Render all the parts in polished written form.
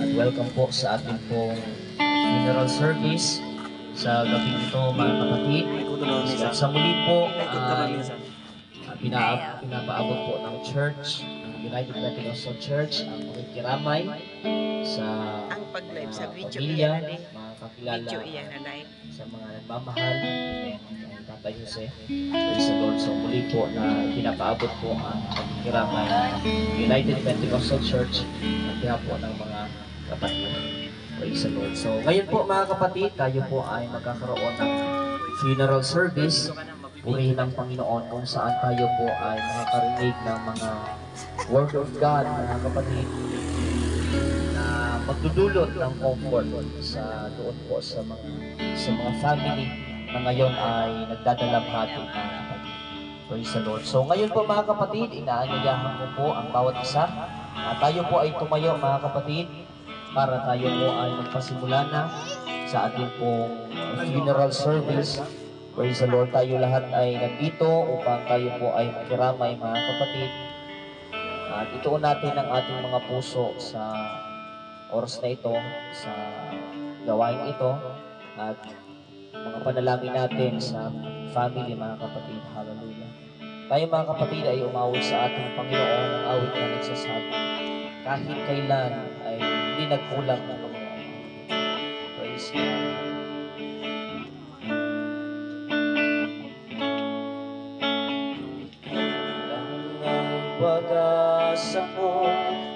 At welcome po sa ating pong funeral service sa gabi ito, mga kapatid. At sa muli po ay pinapaabot po ng church, United Pentecostal Church, ang pakikiramay sa pamilya, mga kakilala, sa mga nagmamahal, ang Tatay Jose. Praise the Lord. So muli po na pinapaabot po ang pakikiramay ng United Pentecostal Church at behalf po ng mga kapatid. Praise the Lord. So ngayon po mga kapatid, tayo po ay magkakaroon ng funeral service. Purihin ng Panginoon kung saan tayo po ay makakarinig ng mga Word of God, mga kapatid, na magdudulot ng comfort sa doon po sa mga family na ngayon ay nagdadalamhati, mga kapatid. Praise the Lord. So ngayon po mga kapatid, inaanyayahan ko po ang bawat isa na tayo po ay tumayo, mga kapatid, para tayo po ay magpasimula na sa ating pong funeral service. Praise the Lord. Tayo lahat ay nandito upang tayo po ay makiramay, mga kapatid. At ituon natin ang ating mga puso sa oras na ito, sa gawain ito, at mga panalangin natin sa family, mga kapatid. Hallelujah. Tayo, mga kapatid, ay umawit sa ating Panginoon ang awit na nagsasabi, kahit kailan ay hindi nagkulang ng Panginoon. Praise God. Pag-asa ko,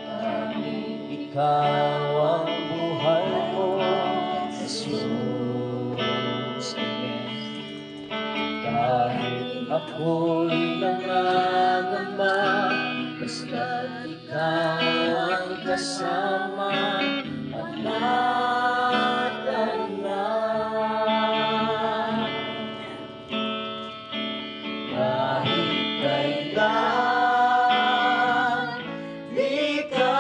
tanging ikaw ang buhay ko, Jesus, Amen. Kahit ako'y nangangamba, basta't ikaw ang kasama, kahit kailan di ka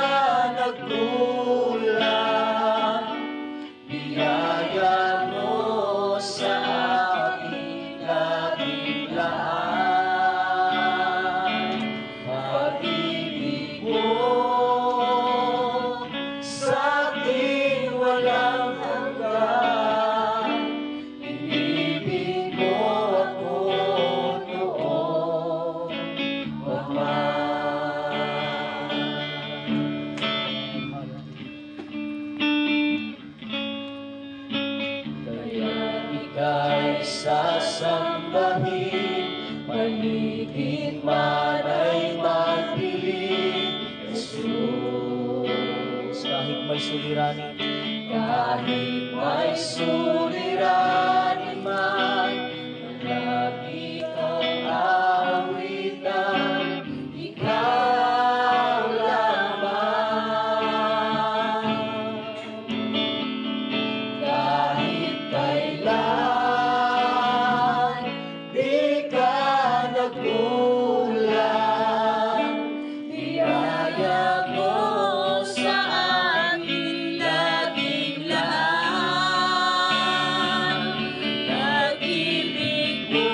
nagkulang, biyaya mo sa aking laging laan. Pag-ibig mo sa aking walang hanggan, inibig mo ako noon pa man. Kaya ika'y sasambahin, paligid man ay magpiling, Jesus. Kahit may suliranin, kahit may suliranin man, lagi kang awitan, ikaw lamang. Kahit kailan di ka nagkulang, biyaya mo sa aking laging laan. Pag-ibig mo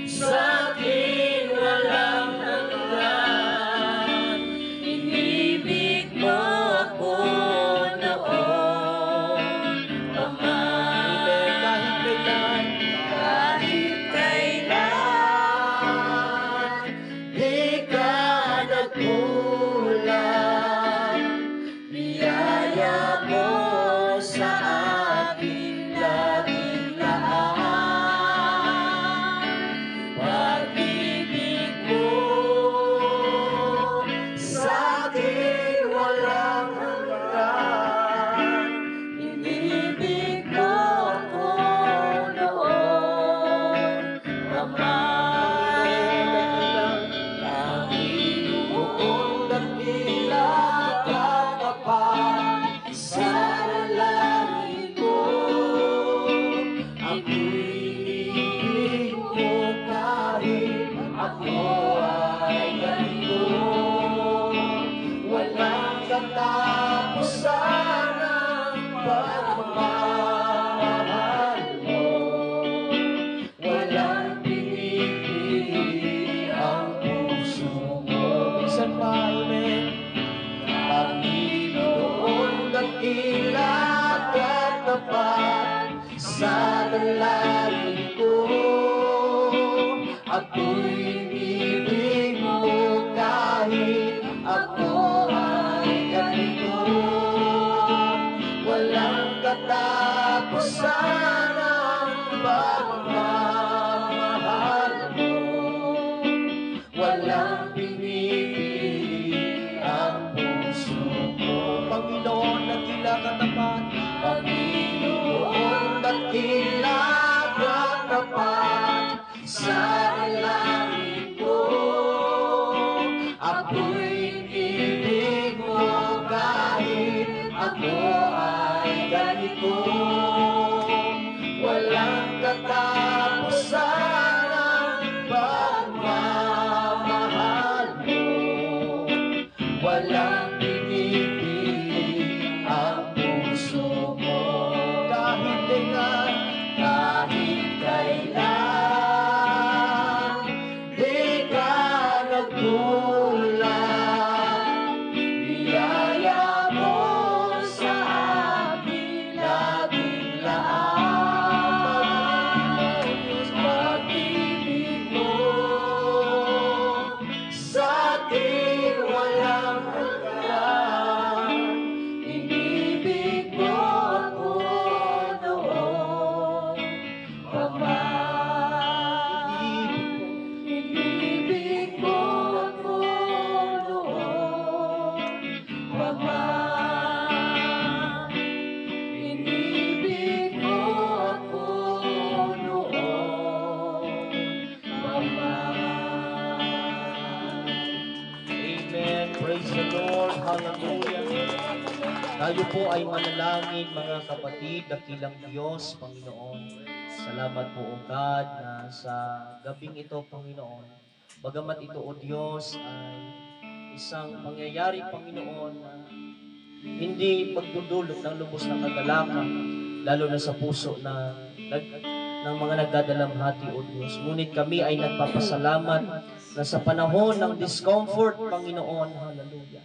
sa aking walang hanggan, inibig mo ako noon pa man. Kahit kailan di ka nagkulang, biyaya mo sa aking laging laan. Pag-ibig mo sa aking walang hanggan, inibig mo ako noon pa man. Panginoong dakila katapat sa lalangin mo, ako'y inibig mo kahit ako ay ganito. Walang katapusan ang pagmamahal mo, walang pinipili ang puso mo. Minsan pa, amen. dakila katapat sa dalangin ko. Ako'y ibig mo kahit ako ay ganito. Walang katapusan ang pagmamahal mo. Walang pinipili ang puso ko. Panginoon, dakila katapat. Panginoon, dakila katapat sa langit ko. Ako'y ibig mo kahit ako ay ganito. Walang katapusan ang pagmamahal mo. Walang pinipili ang puso mo. Kahit kailan, kahit kailan, di ka nagkulang. Biyaya mo sa akin laging laan. Pag-ibig mo sa akin walang hanggan. Inibig mo ako noon pa man. Inibig mo ako noon pa man. Inibig mo ako noon pa man. Amen. Praise the Lord. Hallelujah. Tayo po ay manalangin, mga kapatid, dakilang Diyos, Panginoon. Salamat po, O God, na sa gabing ito, Panginoon. Bagamat ito, O Diyos, ay isang pangyayari, Panginoon, na hindi magdudulot ng lubos na kagalakan, lalo na sa puso ng mga nagdadalamhati, O Diyos. Ngunit kami ay nagpapasalamat na sa panahon ng discomfort, Panginoon, hallelujah,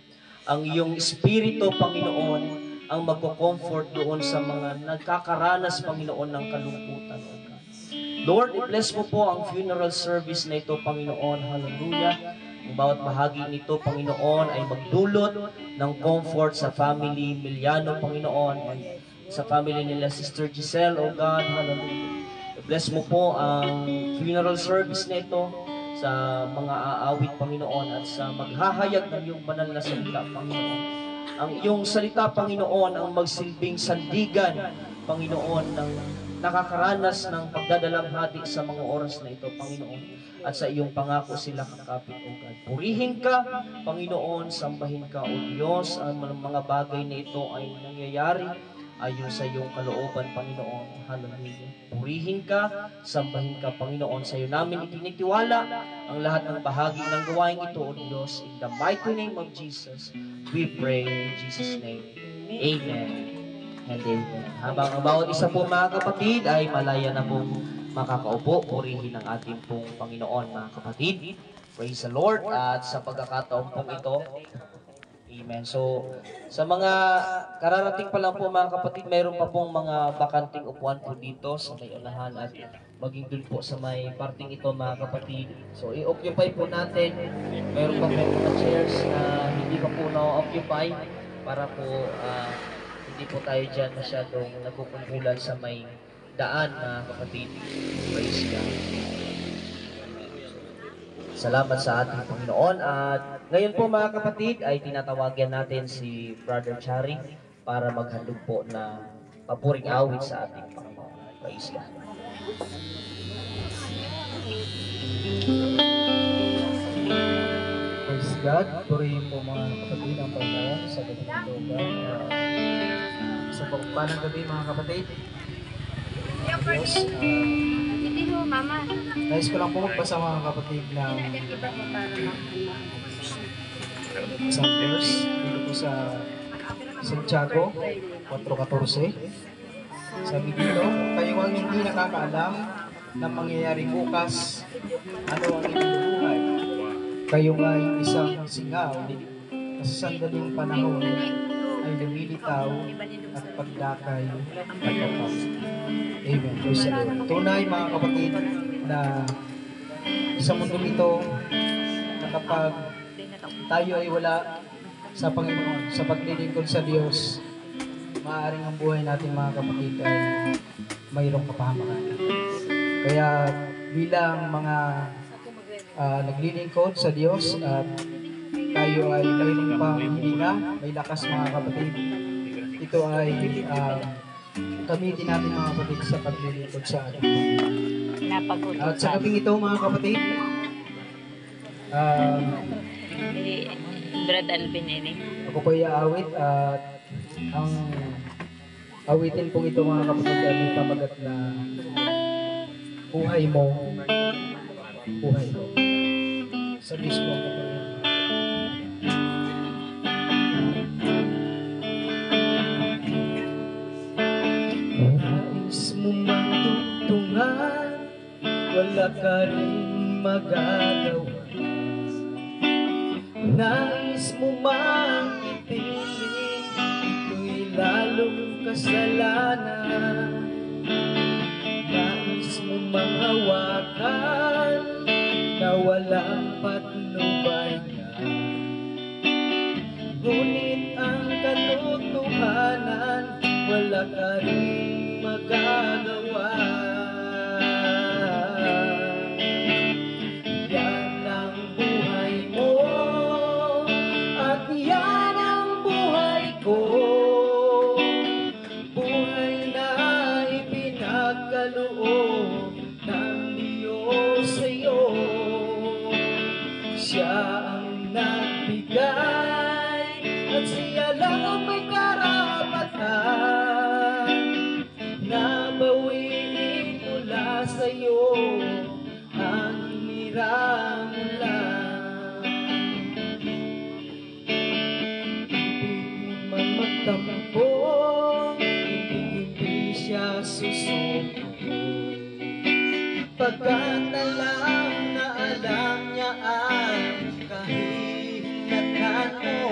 ang iyong Espiritu, Panginoon, ang magko-comfort doon sa mga nagkakaranas, Panginoon, ng kalungkutan, O God. Lord, i-bless mo po ang funeral service na ito, Panginoon, hallelujah. Ang bawat bahagi nito, Panginoon, ay magdulot ng comfort sa family Miliano, Panginoon, and sa family nila Sister Giselle, O God, hallelujah. I-bless mo po ang funeral service na ito sa mga aawit, Panginoon, at sa maghahayag ng iyong banal na salita, Panginoon. Ang iyong salita, Panginoon, ang magsilbing sandigan, Panginoon, ng nakakaranas ng pagdadalamhati sa mga oras na ito, Panginoon, at sa iyong pangako sila kakapit, O God. Purihin ka, Panginoon, sambahin ka, O Diyos, ang mga bagay na ito ay nangyayari ayon sa iyong kalooban, Panginoon. Hallelujah. Purihin ka, sambahin ka, Panginoon. Sa iyo namin itinitiwala ang lahat ng bahagi ng gawain ito, O Diyos. In the mighty name of Jesus, we pray in Jesus' name. Amen and amen. Habang ang bawat isa po, mga kapatid, ay malaya na pong makakaupo, purihin ang ating pong Panginoon, mga kapatid. Praise the Lord. At sa pagkakataon pong ito, amen. So, sa mga kararating pa lang po, mga kapatid, mayroon pa pong mga bakanting upuan po dito sa may unahan at maging dun po sa may parting ito, mga kapatid. So, i-occupy po natin. Mayroon pa po mga chairs na hindi pa po na-occupy para po hindi po tayo dyan masyadong nagkukumpulan sa may daan, mga kapatid. Praise God. Salamat sa ating Panginoon. At ngayon po, mga kapatid, ay tinatawagan natin si Brother Chari para maghandog po na papuring awit sa ating Panginoon. Praise God. Praise God. Purihin po, mga kapatid, ang Panginoon sa ganitong lugar. Sa pagpanang gabi, mga kapatid. Diyos, Hindi ho, mama. nais ko lang po magbasa, mga kapatid, ng isang verse dito po sa Santiago 4:14. Sabi dito, kayo ang hindi nakakaalam ng mangyayari bukas, ano ang inyong buhay. Kayo nga ay isang singaw na sa sandaling panahon ay lumilitaw at pagdakay at kapag. Amen. Praise the Lord. Tunay mga kapatid na sa mundong ito na kapag tayo ay wala sa Panginoon, sa paglilingkod sa Diyos, maaaring ang buhay natin mga kapatid ay mayroong kapahamakan. Kaya bilang mga naglilingkod sa Diyos at tayo ay mayroong panghihinga, may lakas mga kapatid, ito ay gamitin natin mga kapatid sa paglilingkod sa ating Panginoon. At sa gabing ito mga kapatid, Brad Alvin ini. ako po iaawit at ang awitin pong ito mga kapatid ay may pamagat na buhay mo, buhay mo. Sa mismo ang kapatid. Nais mo mang tugtungan, wala ka rin magagawa. Nais mo mang ipiling, ito'y lalong kasalanan. Nais mo mang hawakan, na walang patnubayan. Ngunit ang katotohanan, wala ka rin magagawa. Yan ang buhay mo, at yan ang buhay ko. Buhay na ipinagkaloob ng Diyos sa'yo. Siya ang nagbigay, at siya lang ang may karapatan na bawiin mula sa'yo ang hinirang mo lang. Ibig mo man magtampo, hindi siya susuko. Pagkat alam na alam niya ang kahinatnan mo.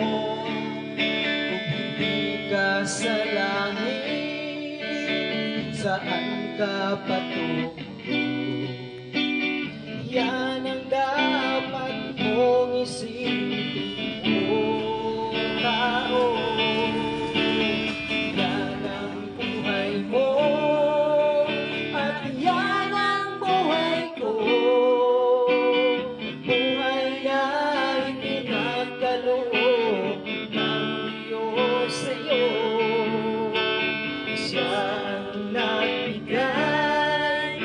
Kung hindi ka sa langit, saan ka patungo? Yan ang dapat mong isipin, o tao. Yan ang buhay mo, at yan ang buhay ko. Buhay na ipinagkaloob ng Diyos sa'yo. Siya ang nagbigay,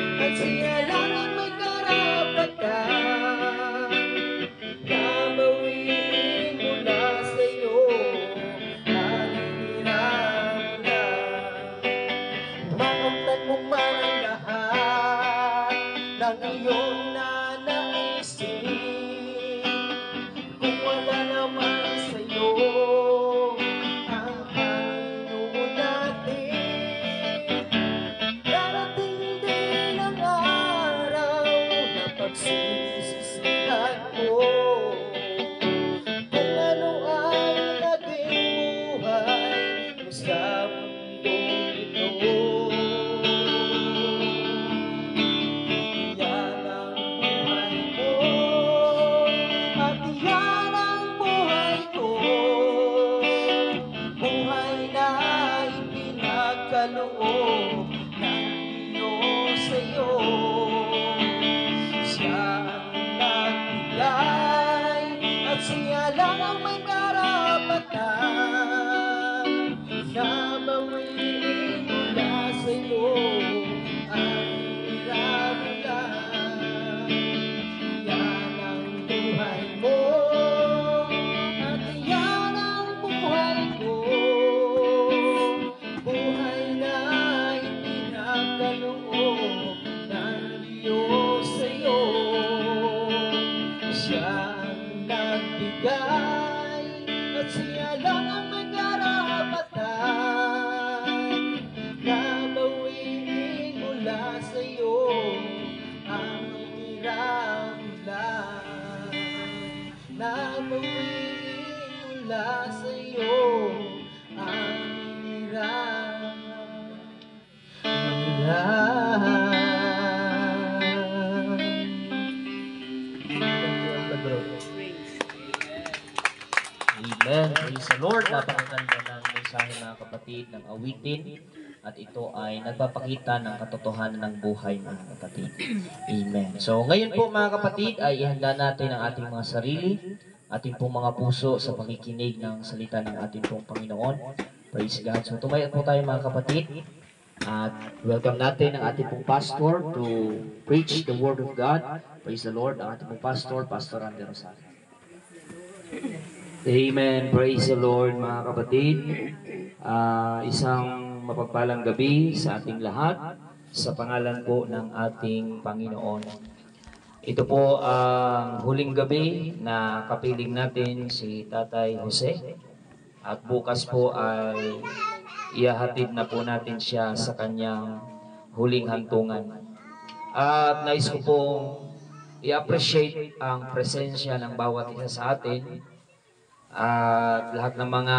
praise the Lord. Napakaganda ng mensahe mga kapatid ng awitin. At ito ay nagpapakita ng katotohanan ng buhay mga kapatid. Amen. So ngayon po mga kapatid ay ihanda natin ang ating mga sarili, ating pong mga puso sa pakikinig ng salita ng ating pong Panginoon. Praise God. So tumayo po tayo mga kapatid. At welcome natin ang ating pong pastor to preach the Word of God. Praise the Lord. Ang ating pong pastor, Pastor Randy Rosario. Amen. Praise the Lord mga kapatid. Isang mapagpalang gabi sa ating lahat sa pangalan po ng ating Panginoon. Ito po ang huling gabi na kapiling natin si Tatay Jose at bukas po ay ihahatid na po natin siya sa kanyang huling hantungan. At nais ko pong i-appreciate ang presensya ng bawat isa sa atin at lahat ng mga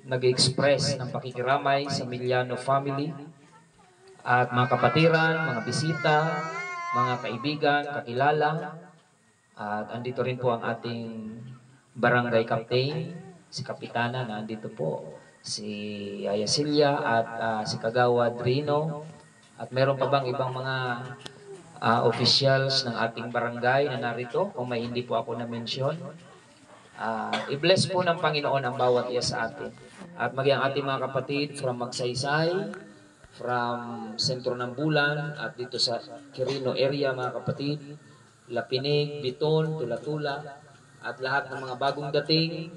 nag-express ng pakikiramay sa Miliano family at mga kapatiran, mga bisita, mga kaibigan, kakilala. At andito rin po ang ating barangay captain, si Kapitana na andito po, si Yaya Silya at si Kagawad Rino. At meron pa bang ibang mga officials ng ating barangay na narito kung may hindi po ako na-mention. I-bless po ng Panginoon ang bawat isa sa atin. At maging ang ating mga kapatid from Magsaysay, from Sentro ng Bulan, at dito sa Quirino area mga kapatid, Lapinig, Biton, Tula-Tula, at lahat ng mga bagong dating,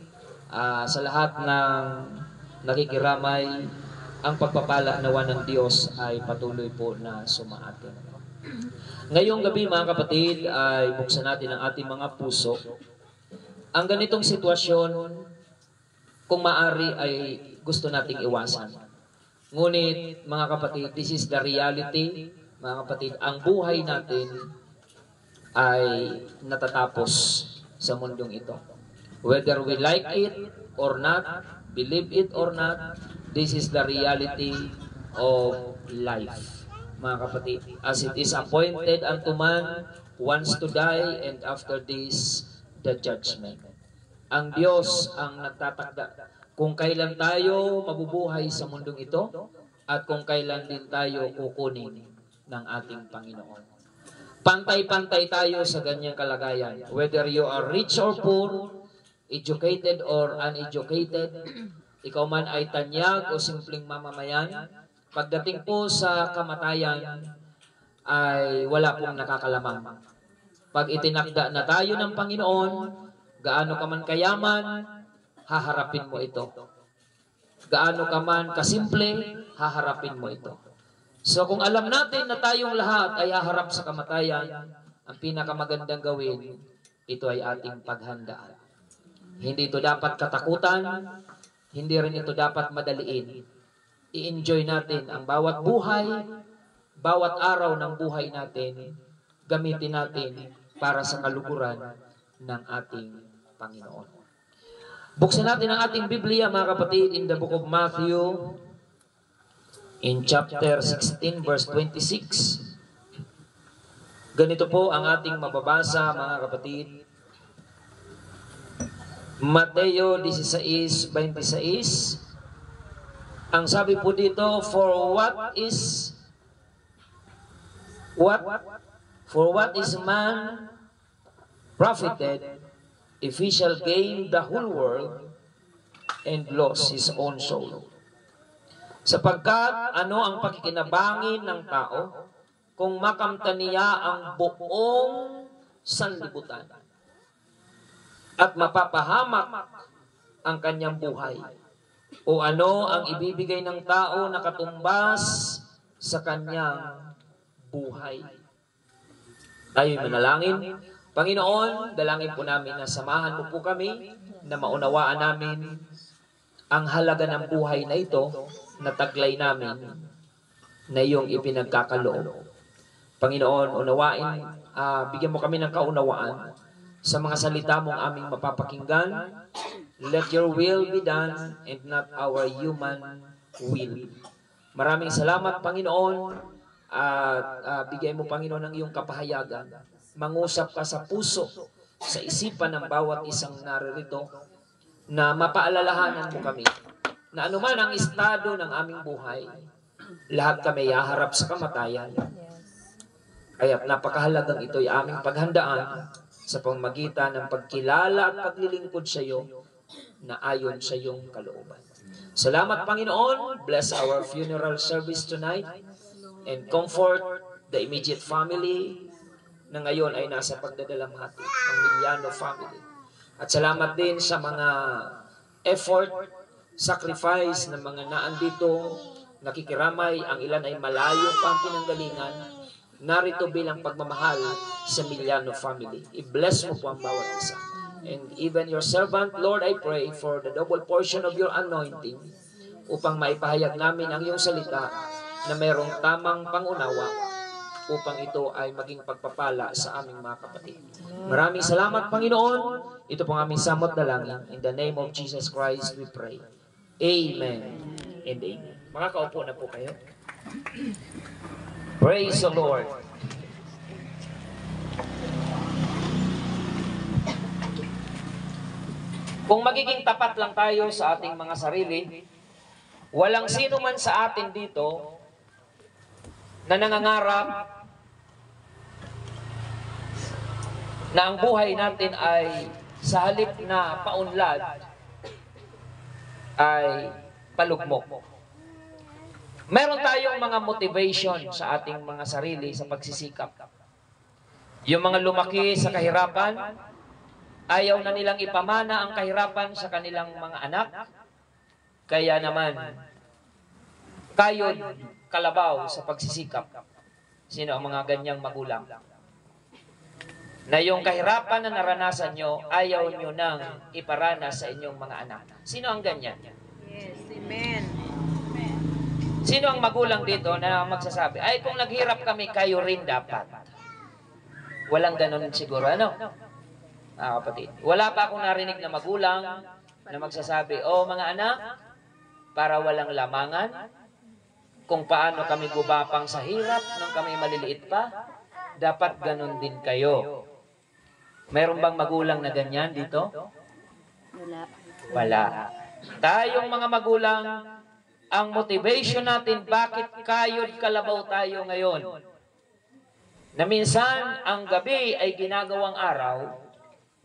sa lahat ng nakikiramay, ang pagpapala nawa ng Diyos ay patuloy po na sumaatin. Ngayong gabi mga kapatid ay buksan natin ang ating mga puso. Ang ganitong sitwasyon, kung maari ay gusto nating iwasan. Ngunit mga kapatid, this is the reality. Mga kapatid, ang buhay natin ay natatapos sa mundong ito. Whether we like it or not, believe it or not, this is the reality of life. Mga kapatid, as it is appointed unto man once to die, and after this, the judgment. Ang Diyos ang nagtatakda kung kailan tayo mabubuhay sa mundong ito at kung kailan din tayo kukunin ng ating Panginoon. Pantay-pantay tayo sa ganyang kalagayan. Whether you are rich or poor, educated or uneducated, ikaw man ay tanyag o simpleng mamamayan, pagdating po sa kamatayan ay wala pong nakakalamang. Pag itinakda na tayo ng Panginoon, gaano ka man kayaman, haharapin mo ito. Gaano ka man kasimple, haharapin mo ito. So kung alam natin na tayong lahat ay haharap sa kamatayan, ang pinakamagandang gawin, ito ay ating paghandaan. Hindi ito dapat katakutan, hindi rin ito dapat madaliin. I-enjoy natin ang bawat buhay, bawat araw ng buhay natin, gamitin natin para sa kaluguran ng ating Panginoon. Buksan natin ang ating Biblia mga kapatid in the book of Matthew in chapter 16 verse 26. Ganito po ang ating mababasa mga kapatid. Mateo 16:26. Ang sabi po dito, for what is man profited if he shall gain the whole world and lose his own soul? Sapagkat ano ang pakikinabangin ng tao kung makamtan niya ang buong sanlibutan at mapapahamak ang kanyang buhay? O ano ang ibibigay ng tao na katumbas sa kanyang buhay? Tayo'y manalangin. Panginoon, dalangin po namin na samahan mo po kami na maunawaan namin ang halaga ng buhay na ito na taglay namin na iyong ipinagkakaloob. Panginoon, unawain, bigyan mo kami ng kaunawaan sa mga salita mong aming mapapakinggan. Let your will be done and not our human will. Maraming salamat, Panginoon, at bigay mo, Panginoon, ng iyong kapahayagan. Mangusap ka sa puso, sa isipan ng bawat isang naririto, na mapaalalahanan mo kami na anuman ang estado ng aming buhay, lahat kami haharap sa kamatayan. Kaya napakahalagang ito'y aming paghandaan sa pamamagitan ng pagkilala at paglilingkod sa iyo na ayon sa iyong kalooban. Salamat, Panginoon. Bless our funeral service tonight and comfort the immediate family na ngayon ay nasa pagdadalamhati, ang Miliano family. At salamat din sa mga effort, sacrifice ng mga naandito, nakikiramay, ang ilan ay malayo pa ang pinanggalingan, narito bilang pagmamahal sa Miliano family. I-bless mo po ang bawat isa. And even your servant, Lord, I pray for the double portion of your anointing upang maipahayag namin ang iyong salita na mayroong tamang pangunawa upang ito ay maging pagpapala sa aming mga kapatid. Maraming salamat, Panginoon. Ito pong aming samot dalangin. In the name of Jesus Christ, we pray. Amen and amen. Makakaupo na po kayo. Praise the Lord. Kung magiging tapat lang tayo sa ating mga sarili, walang sino man sa atin dito na nangangarap na ang buhay natin ay sa halip na paunlad ay palugmok. Meron tayong mga motivation sa ating mga sarili sa pagsisikap. Yung mga lumaki sa kahirapan, ayaw na nilang ipamana ang kahirapan sa kanilang mga anak. Kaya naman, kayod kalabaw sa pagsisikap. Sino ang mga ganyang magulang? Na yung kahirapan na naranasan nyo, ayaw nyo nang iparanas sa inyong mga anak. Sino ang ganyan? Yes, amen. Sino ang magulang dito na magsasabi, ay kung naghirap kami, kayo rin dapat? Walang ganun siguro, ano? Kapatid. Wala pa akong narinig na magulang na magsasabi, oh mga anak, para walang lamangan, kung paano kami gubapang sa hirap nung kami maliliit pa, dapat ganun din kayo. Mayroon bang magulang na ganyan dito? Wala. Tayong mga magulang, ang motivation natin, bakit kayod kalabaw tayo ngayon? Na minsan, ang gabi ay ginagawang araw,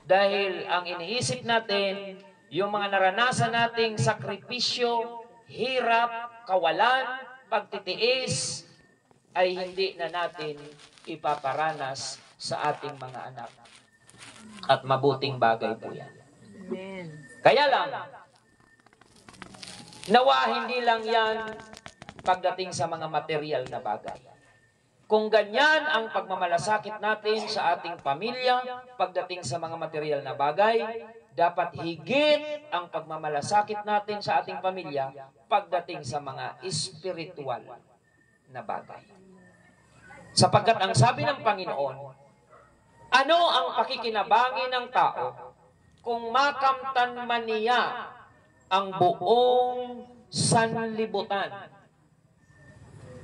dahil ang iniisip natin, yung mga naranasan nating sakripisyo, hirap, kawalan, pagtitiis, ay hindi na natin ipaparanas sa ating mga anak. At mabuting bagay po yan. Amen. Kaya lang, nawa hindi lang yan pagdating sa mga material na bagay. Kung ganyan ang pagmamalasakit natin sa ating pamilya, pagdating sa mga material na bagay, dapat higit ang pagmamalasakit natin sa ating pamilya pagdating sa mga espiritual na bagay. Sapagkat ang sabi ng Panginoon, ano ang pakikinabangin ng tao kung makamtan man niya ang buong sanlibutan?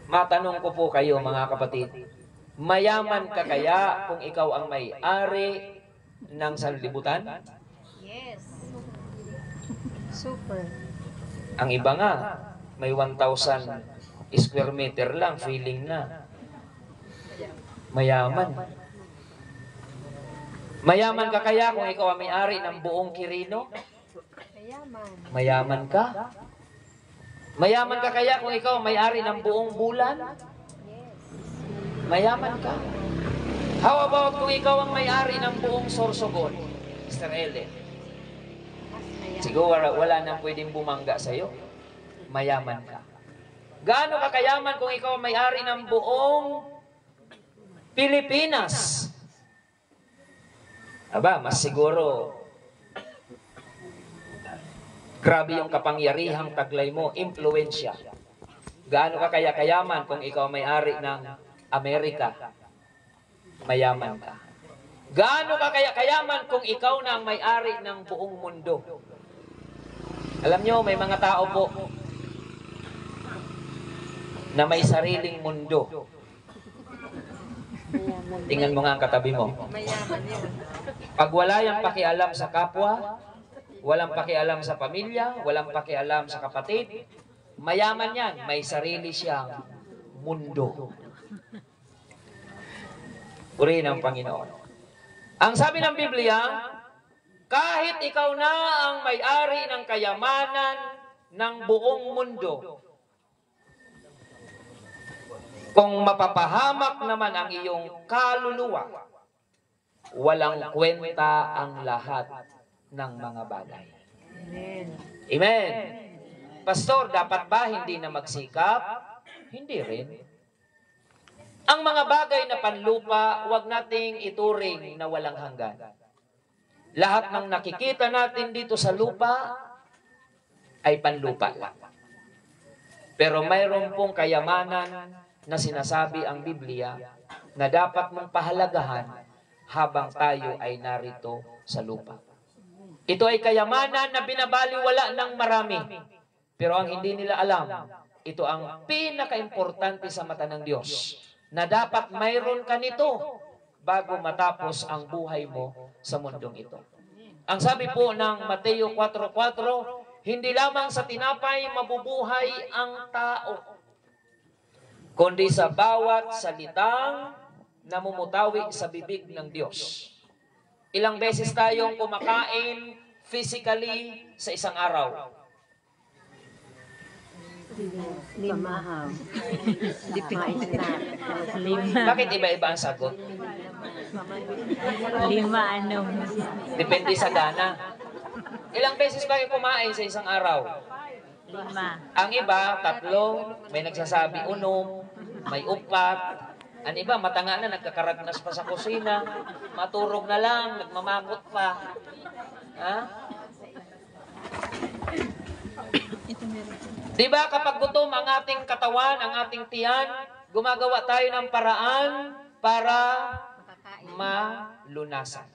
Matanong ko po kayo mga kapatid, mayaman ka kaya kung ikaw ang may-ari ng sanlibutan? Yes. Super. Ang iba nga, may 1,000 square meter lang, feeling na. Mayaman. Mayaman ka kaya kung ikaw ang may-ari ng buong Quirino? Mayaman. Mayaman ka? Mayaman ka kaya kung ikaw ang may-ari ng buong bulan? Mayaman ka? How about kung ikaw ang may-ari ng buong Sorsogon, Mr. Ellen? Siguro wala nang pwedeng bumangga sa'yo. Mayaman ka. Gaano ka kayaman kung ikaw ang may-ari ng buong Pilipinas? Aba, mas siguro grabe yung kapangyarihang taglay mo, impluensya. Gaano ka kaya kayaman kung ikaw may-ari ng Amerika? Mayaman ka. Gaano ka kaya kayaman kung ikaw na ang may-ari ng buong mundo? Alam nyo, may mga tao po na may sariling mundo. Tingnan mo nga ang katabi mo. Mayaman yun. Pag wala yung pakialam sa kapwa, Walang pakialam sa pamilya, walang pakialam sa kapatid. Mayaman yan, may sarili siyang mundo. Purihin ang Panginoon. Ang sabi ng Biblia, kahit ikaw na ang may-ari ng kayamanan ng buong mundo, kung mapapahamak naman ang iyong kaluluwa, walang kwenta ang lahat ng mga bagay. Amen. Amen. Pastor, dapat ba hindi na magsikap? Hindi rin. Ang mga bagay na panlupa, huwag nating ituring na walang hanggan. Lahat ng nakikita natin dito sa lupa ay panlupa lang. Pero mayroon pong kayamanan na sinasabi ang Biblia na dapat mong pahalagahan habang tayo ay narito sa lupa. Ito ay kayamanan na binabaliwala ng marami. Pero ang hindi nila alam, ito ang pinaka-importante sa mata ng Diyos, na dapat mayroon ka nito bago matapos ang buhay mo sa mundong ito. Ang sabi po ng Mateo 4:4, hindi lamang sa tinapay mabubuhay ang tao, kundi sa bawat salitang namumutawi sa bibig ng Diyos. Ilang beses tayong kumakain physically sa isang araw? Lima. Bakit iba-iba ang sagot? Lima ano? Depende sa gana. Ilang beses ba kayo kumain sa isang araw? Lima. Ang iba, 3, may nagsasabi 6, may 4. Ang iba, matanga na, nagkakaragnas pa sa kusina, maturog na lang, nagmamakot pa. Ha? Diba kapag gutom ang ating katawan, ang ating tiyan, gumagawa tayo ng paraan para malunasan.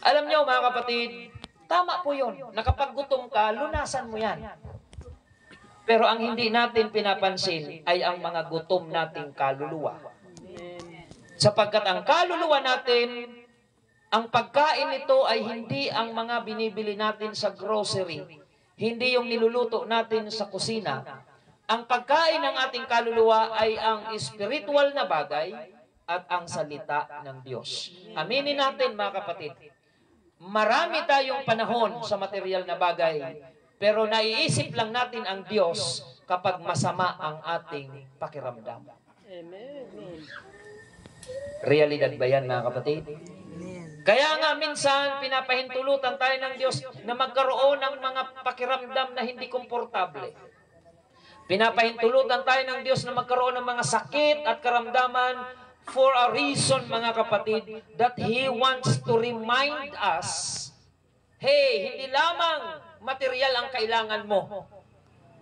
Alam nyo mga kapatid, tama po yun. Nakapag gutom ka, lunasan mo yan. Pero ang hindi natin pinapansin ay ang mga gutom nating kaluluwa. Sapagkat ang kaluluwa natin, ang pagkain nito ay hindi ang mga binibili natin sa grocery, hindi yung niluluto natin sa kusina. Ang pagkain ng ating kaluluwa ay ang spiritual na bagay at ang salita ng Diyos. Aminin natin mga kapatid, marami tayong panahon sa material na bagay, pero naiisip lang natin ang Diyos kapag masama ang ating pakiramdam. Realidad ba yan mga kapatid? Kaya nga minsan pinapahintulutan tayo ng Diyos na magkaroon ng mga pakiramdam na hindi komportable. Pinapahintulutan tayo ng Diyos na magkaroon ng mga sakit at karamdaman for a reason mga kapatid, that He wants to remind us, hey, hindi lamang material ang kailangan mo.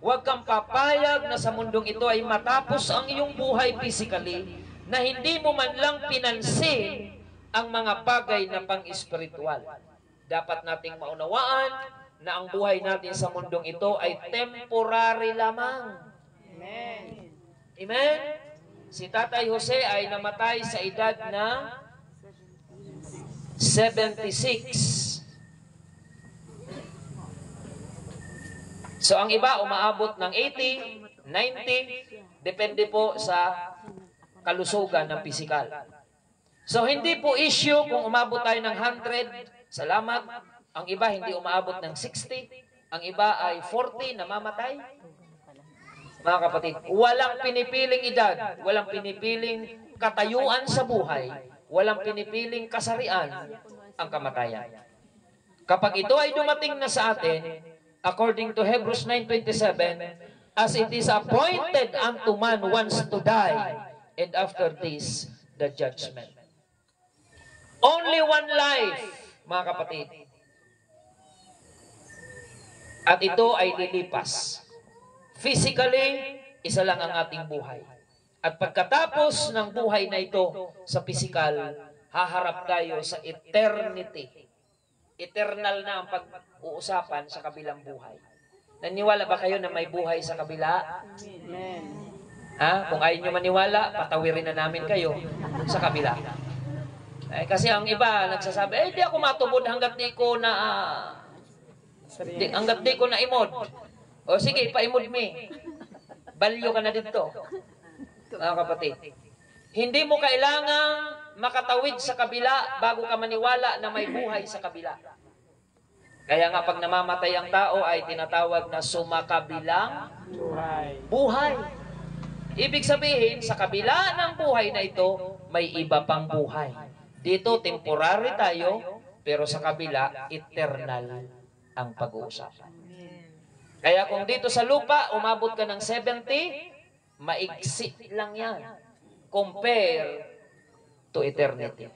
Huwag kang papayag na sa mundong ito ay matapos ang iyong buhay physically na hindi mo man lang pinansin ang mga bagay na pang-espiritual. Dapat nating maunawaan na ang buhay natin sa mundong ito ay temporary lamang. Amen. Amen? Si Tatay Jose ay namatay sa edad na 76. So ang iba umaabot ng 80, 90, depende po sa kalusugan ng pisikal. So hindi po issue kung umabot tayo ng 100, salamat. Ang iba hindi umaabot ng 60, ang iba ay 40, namamatay. Mga kapatid, walang pinipiling edad, walang pinipiling katayuan sa buhay, walang pinipiling kasarian ang kamatayan. Kapag ito ay dumating na sa atin, according to Hebrews 9:27, as it is appointed unto man once to die, and after this, the judgment. Only one life, mga kapatid. At ito ay lilipas. Physically, isa lang ang ating buhay. At pagkatapos ng buhay na ito sa physical, haharap tayo sa eternity. Eternal na ang pag-uusapan sa kabilang buhay. Naniwala ba kayo na may buhay sa kabila? Amen. Ha? Kung ayaw nyo maniwala, patawirin na namin kayo sa kabila. Kasi ang iba nagsasabi, di ako matubod hanggat di ko na Hanggat di ko na imod. O sige, paimod mi. Balyo ka na dito. Mga kapatid. Hindi mo kailangang makatawid sa kabila bago ka maniwala na may buhay sa kabila. Kaya nga pag namamatay ang tao ay tinatawag na sumakabilang buhay. Ibig sabihin, sa kabila ng buhay na ito, may iba pang buhay. Dito, temporary tayo, pero sa kabila, eternal ang pag-uusapan. Kaya kung dito sa lupa, umabot ka ng 70, maigsi lang yan. Compare to eternity.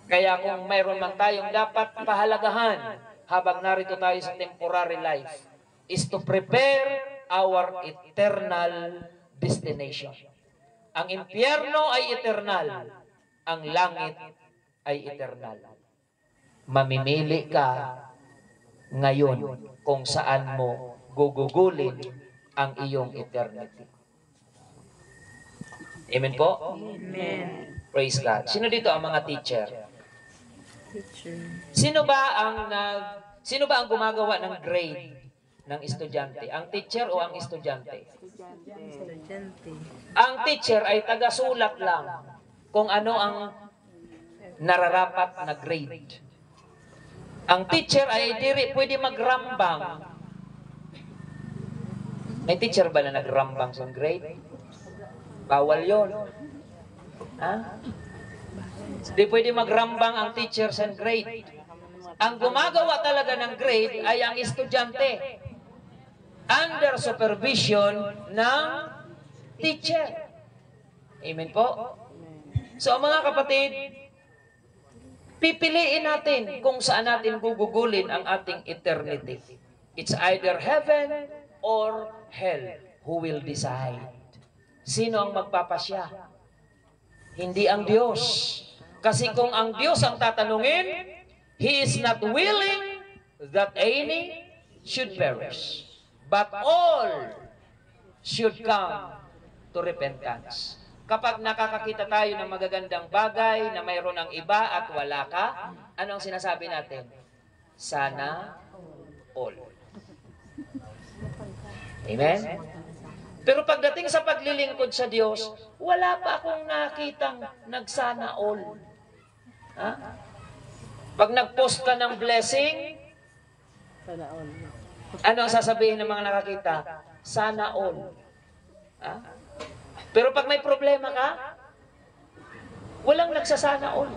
Kaya kung mayroon man tayong dapat pahalagahan habang narito tayo sa temporary life, is to prepare our eternal destination. Ang impyerno ay eternal. Ang langit ay eternal. Mamimili ka ngayon kung saan mo gugugulin ang iyong eternity. Amen po? Amen. Praise God. Sino dito ang mga teacher? Sino ba ang gumagawa ng grade ng estudyante? Ang teacher o ang estudyante? Estudyante. Ang teacher ay taga-sulat lang kung ano ang nararapat na grade. Ang teacher ay diri pwede magrambang. May teacher ba na nagrambang sa grade? Bawal yon. Ha? Di pwede magrambang ang teacher sa grade. Ang gumagawa talaga ng grade ay ang estudyante. Under supervision ng teacher. Amen po? So mga kapatid, pipiliin natin kung saan natin gugugulin ang ating eternity. It's either heaven or hell. Who will decide? Sino ang magpapasya? Hindi ang Diyos. Kasi kung ang Diyos ang tatanungin, He is not willing that any should perish, but all should come to repentance. Kapag nakakakita tayo ng magagandang bagay na mayroon ng iba at wala ka, ano ang sinasabi natin? Sana all. Amen? Pero pagdating sa paglilingkod sa Diyos, wala pa akong nakitang nagsana all. Ha? Pag nag-post ka ng blessing, ano ang sasabihin ng mga nakakita? Sana all. Ha? Pero pag may problema ka, walang nagsasana all.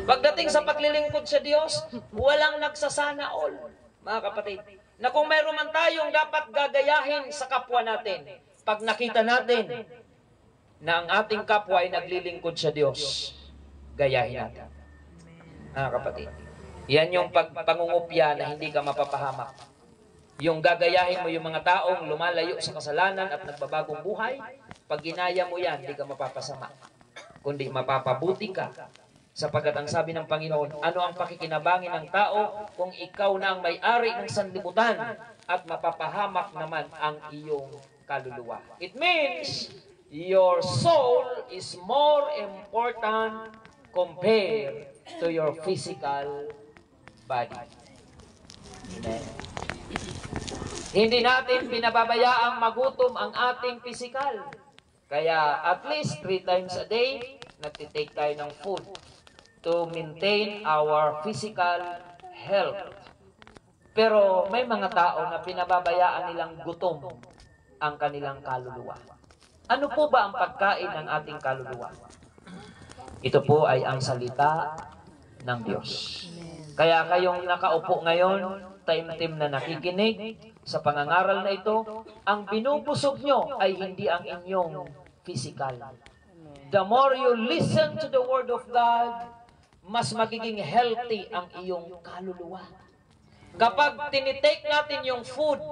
Pagdating sa paglilingkod sa Diyos, walang nagsasana all. Mga kapatid, na kung mayroon man tayong dapat gagayahin sa kapwa natin, pag nakita natin na ang ating kapwa ay naglilingkod sa Diyos, gayahin natin. Mga kapatid, yan yung pangungupya na hindi ka mapapahamak. Yung gagayahin mo yung mga taong lumalayo sa kasalanan at nagbabagong buhay, pag ginaya mo yan, hindi ka mapapasama, kundi mapapabuti ka. Sapagkat ang sabi ng Panginoon, ano ang pakikinabangin ng tao kung ikaw na ang may-ari ng sanlibutan at mapapahamak naman ang iyong kaluluwa. It means your soul is more important compared to your physical body. Amen. Hindi natin pinababayaang magutom ang ating physical. Kaya at least 3 times a day, nagtitake tayo ng food to maintain our physical health. Pero may mga tao na pinababayaan nilang gutom ang kanilang kaluluwa. Ano po ba ang pagkain ng ating kaluluwa? Ito po ay ang salita ng Diyos. Kaya kayong nakaupo ngayon, taimtim na nakikinig sa pangangaral na ito, ang binubusog nyo ay hindi ang inyong physical. The more you listen to the Word of God, mas magiging healthy ang iyong kaluluwa. Kapag tinitake natin yung food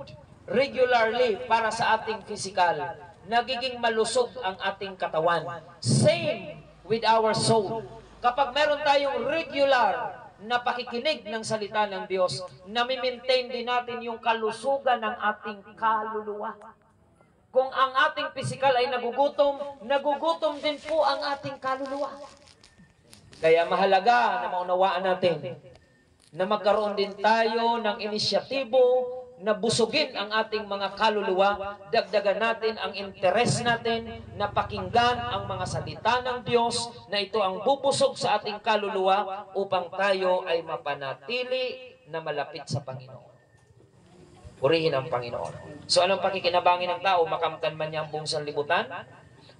regularly para sa ating physical, nagiging malusog ang ating katawan. Same with our soul. Kapag meron tayong regular na pakikinig ng salita ng Diyos, nami-maintain din natin yung kalusugan ng ating kaluluwa. Kung ang ating physical ay nagugutom din po ang ating kaluluwa. Kaya mahalaga na maunawaan natin na magkaroon din tayo ng inisyatibo na busugin ang ating mga kaluluwa, dagdagan natin ang interes natin na pakinggan ang mga salita ng Diyos na ito ang bubusog sa ating kaluluwa upang tayo ay mapanatili na malapit sa Panginoon. Purihin ang Panginoon. So anong pakikinabangin ng tao? Makamtan man niya ang buong sanlibutan?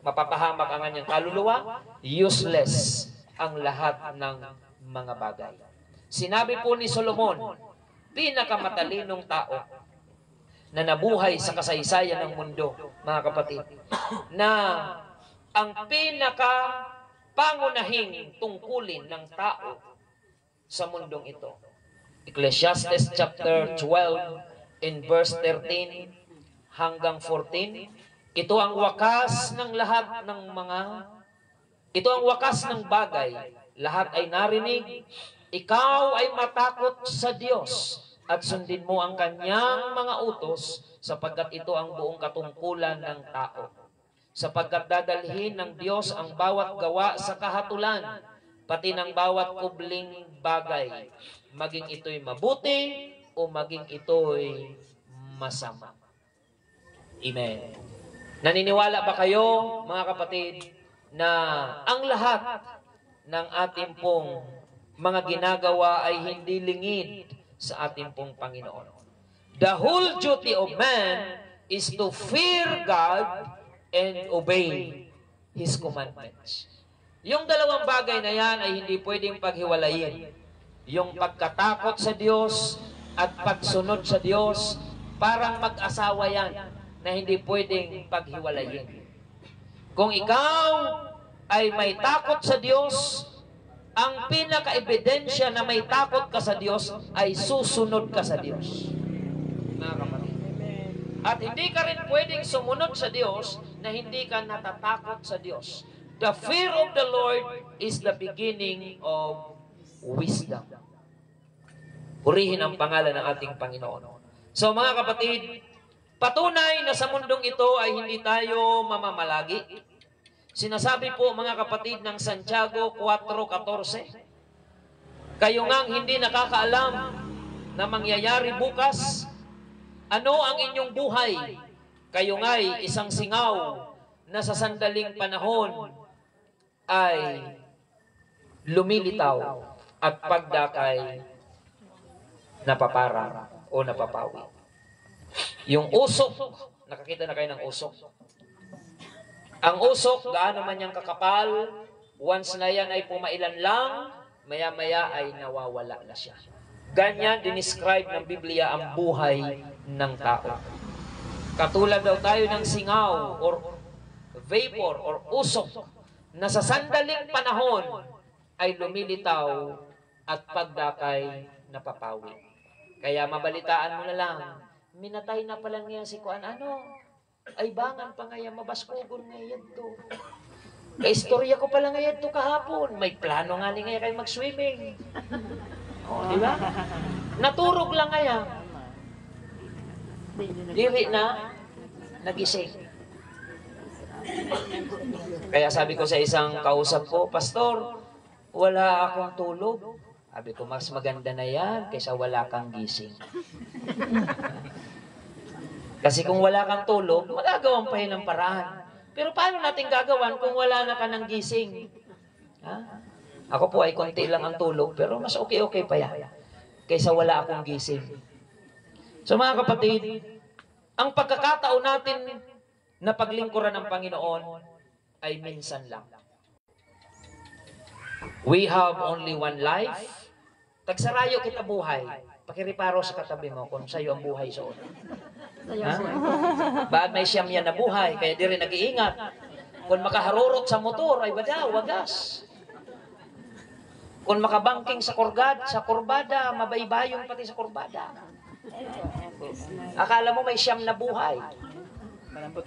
Mapapahamak ang kanyang kaluluwa? Useless ang lahat ng mga bagay. Sinabi po ni Solomon, pinakamatalinong tao na nabuhay sa kasaysayan ng mundo, mga kapatid, na ang pinakapangunahing tungkulin ng tao sa mundong ito. Ecclesiastes chapter 12 in verse 13 hanggang 14, ito ang wakas ng lahat ng ito ang wakas ng bagay. Lahat ay narinig. Ikaw ay matakot sa Diyos at sundin mo ang kanyang mga utos sapagkat ito ang buong katungkulan ng tao. Sapagkat dadalhin ng Diyos ang bawat gawa sa kahatulan, pati ng bawat kubling bagay, maging ito'y mabuti o maging ito'y masama. Amen. Naniniwala ba kayo, mga kapatid, na ang lahat ng ating pong mga ginagawa ay hindi lingid sa ating pong Panginoon? The whole duty of man is to fear God and obey His commandments. Yung dalawang bagay na yan ay hindi pwedeng paghiwalayin. Yung pagkatakot sa Diyos at pagsunod sa Diyos, parang mag-asawa yan na hindi pwedeng paghiwalayin. Kung ikaw ay may takot sa Diyos, ang pinaka-ebidensya na may takot ka sa Diyos ay susunod ka sa Diyos. Mga kapatid. At hindi ka rin pwedeng sumunod sa Diyos na hindi ka natatakot sa Diyos. The fear of the Lord is the beginning of wisdom. Purihin ang pangalan ng ating Panginoon. So mga kapatid, patunay na sa mundong ito ay hindi tayo mamamalagi. Sinasabi po mga kapatid ng Santiago 4:14, kayo ngang hindi nakakaalam na mangyayari bukas, ano ang inyong buhay? Kayo nga'y isang singaw na sa sandaling panahon ay lumilitaw at pagdakay napaparang o napapawi. Yung usok, nakakita na kayo ng usok? Ang usok, gaano man niyang kakapal, once na yan ay pumailan lang, maya-maya ay nawawala na siya. Ganyan dinescribe ng Biblia ang buhay ng tao. Katulad daw tayo ng singaw or vapor or usok na sa sandaling panahon ay lumilitaw at pagdakay napapawi. Kaya mabalitaan mo na lang, minatay na pala niya si Kuan, ay bangan pa ngayon, mabaskogon ngayon to. Kaistorya ko pala ngayon to kahapon, may plano nga ni ngayon kayo mag-swimming. O, di ba? Naturog lang ngayon. Diri na, nagising. Kaya sabi ko sa isang kausap ko, Pastor, wala akong tulog. Sabi ko, mas maganda na yan kaysa wala kang gising. Kasi kung wala kang tulog, magagawan pa yun ng paraan. Pero paano natin gagawan kung wala na ka ng gising? Ha? Ako po ay konti lang ang tulog, pero mas okay-okay pa yan kaysa wala akong gising. So mga kapatid, ang pagkakataon natin na paglingkuran ng Panginoon ay minsan lang. We have only one life. Tagsarayo kita buhay. Pakiriparo sa katabi mo kung sa'yo ang buhay soon. Ha? Baad may siyam yan na buhay, kaya di rin nag-iingat. Kung makaharurot sa motor, ay bada, wagas. Kung makabangking sa kurbada, mabaybayong pati sa kurbada. Akala mo may siyam na buhay.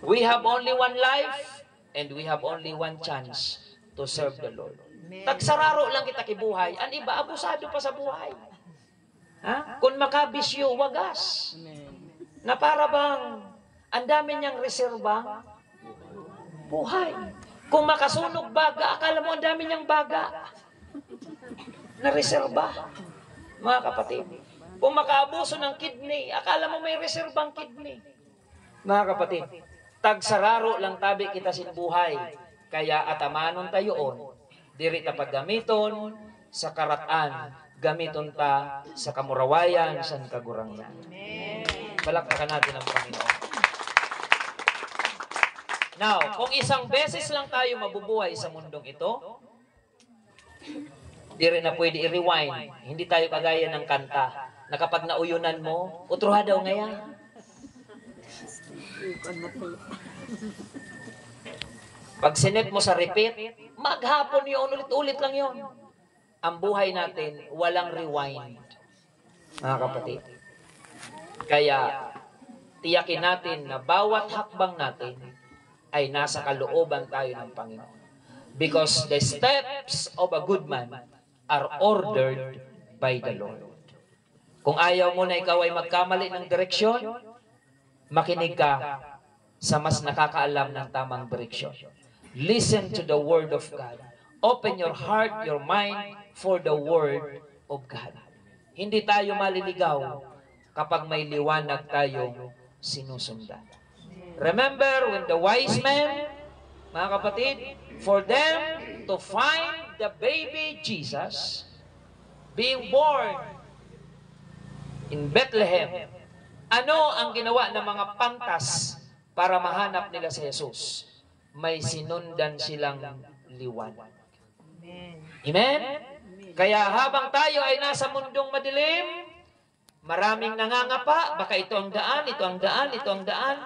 We have only one life, and we have only one chance to serve the Lord. Tagsararo lang kita kibuhay, ang iba abusado pa sa buhay. Ha? Kung makabisyo, wagas. Na para bang ang dami niyang reserba, buhay. Kung makasunog baga, akala mo ang dami niyang baga na reserba. Mga kapatid, kung makaabuso ng kidney, akala mo may reserbang kidney. Mga kapatid, tagsararo lang tabi kita sin buhay. Kaya atamanon tayoon, diri ta paggamiton sa karatan, gamiton ta sa kamurawayan, sa kagurangnan. Palakpakan natin ang Panginoon. Now, kung isang beses lang tayo mabubuhay sa mundong ito, di rin na pwede i-rewind. Hindi tayo kagaya ng kanta na kapag nauyunan mo, utruha daw ngayon. Pag sinet mo sa repeat, maghapon yun, ulit-ulit lang yun. Ang buhay natin, walang rewind. Mga kapatid. Kaya, tiyakin natin na bawat hakbang natin ay nasa kalooban tayo ng Panginoon. Because the steps of a good man are ordered by the Lord. Kung ayaw mo na ikaw ay magkamali ng direksyon, makinig ka sa mas nakakaalam ng tamang direksyon. Listen to the Word of God. Open your heart, your mind for the Word of God. Hindi tayo maliligaw kapag may liwanag tayong sinusundan. Remember when the wise men, mga kapatid, for them to find the baby Jesus being born in Bethlehem, ano ang ginawa ng mga pantas para mahanap nila si Jesus? May sinundan silang liwanag. Amen? Kaya habang tayo ay nasa mundong madilim, maraming nangangapa, baka ito ang daan, ito ang daan, ito ang daan,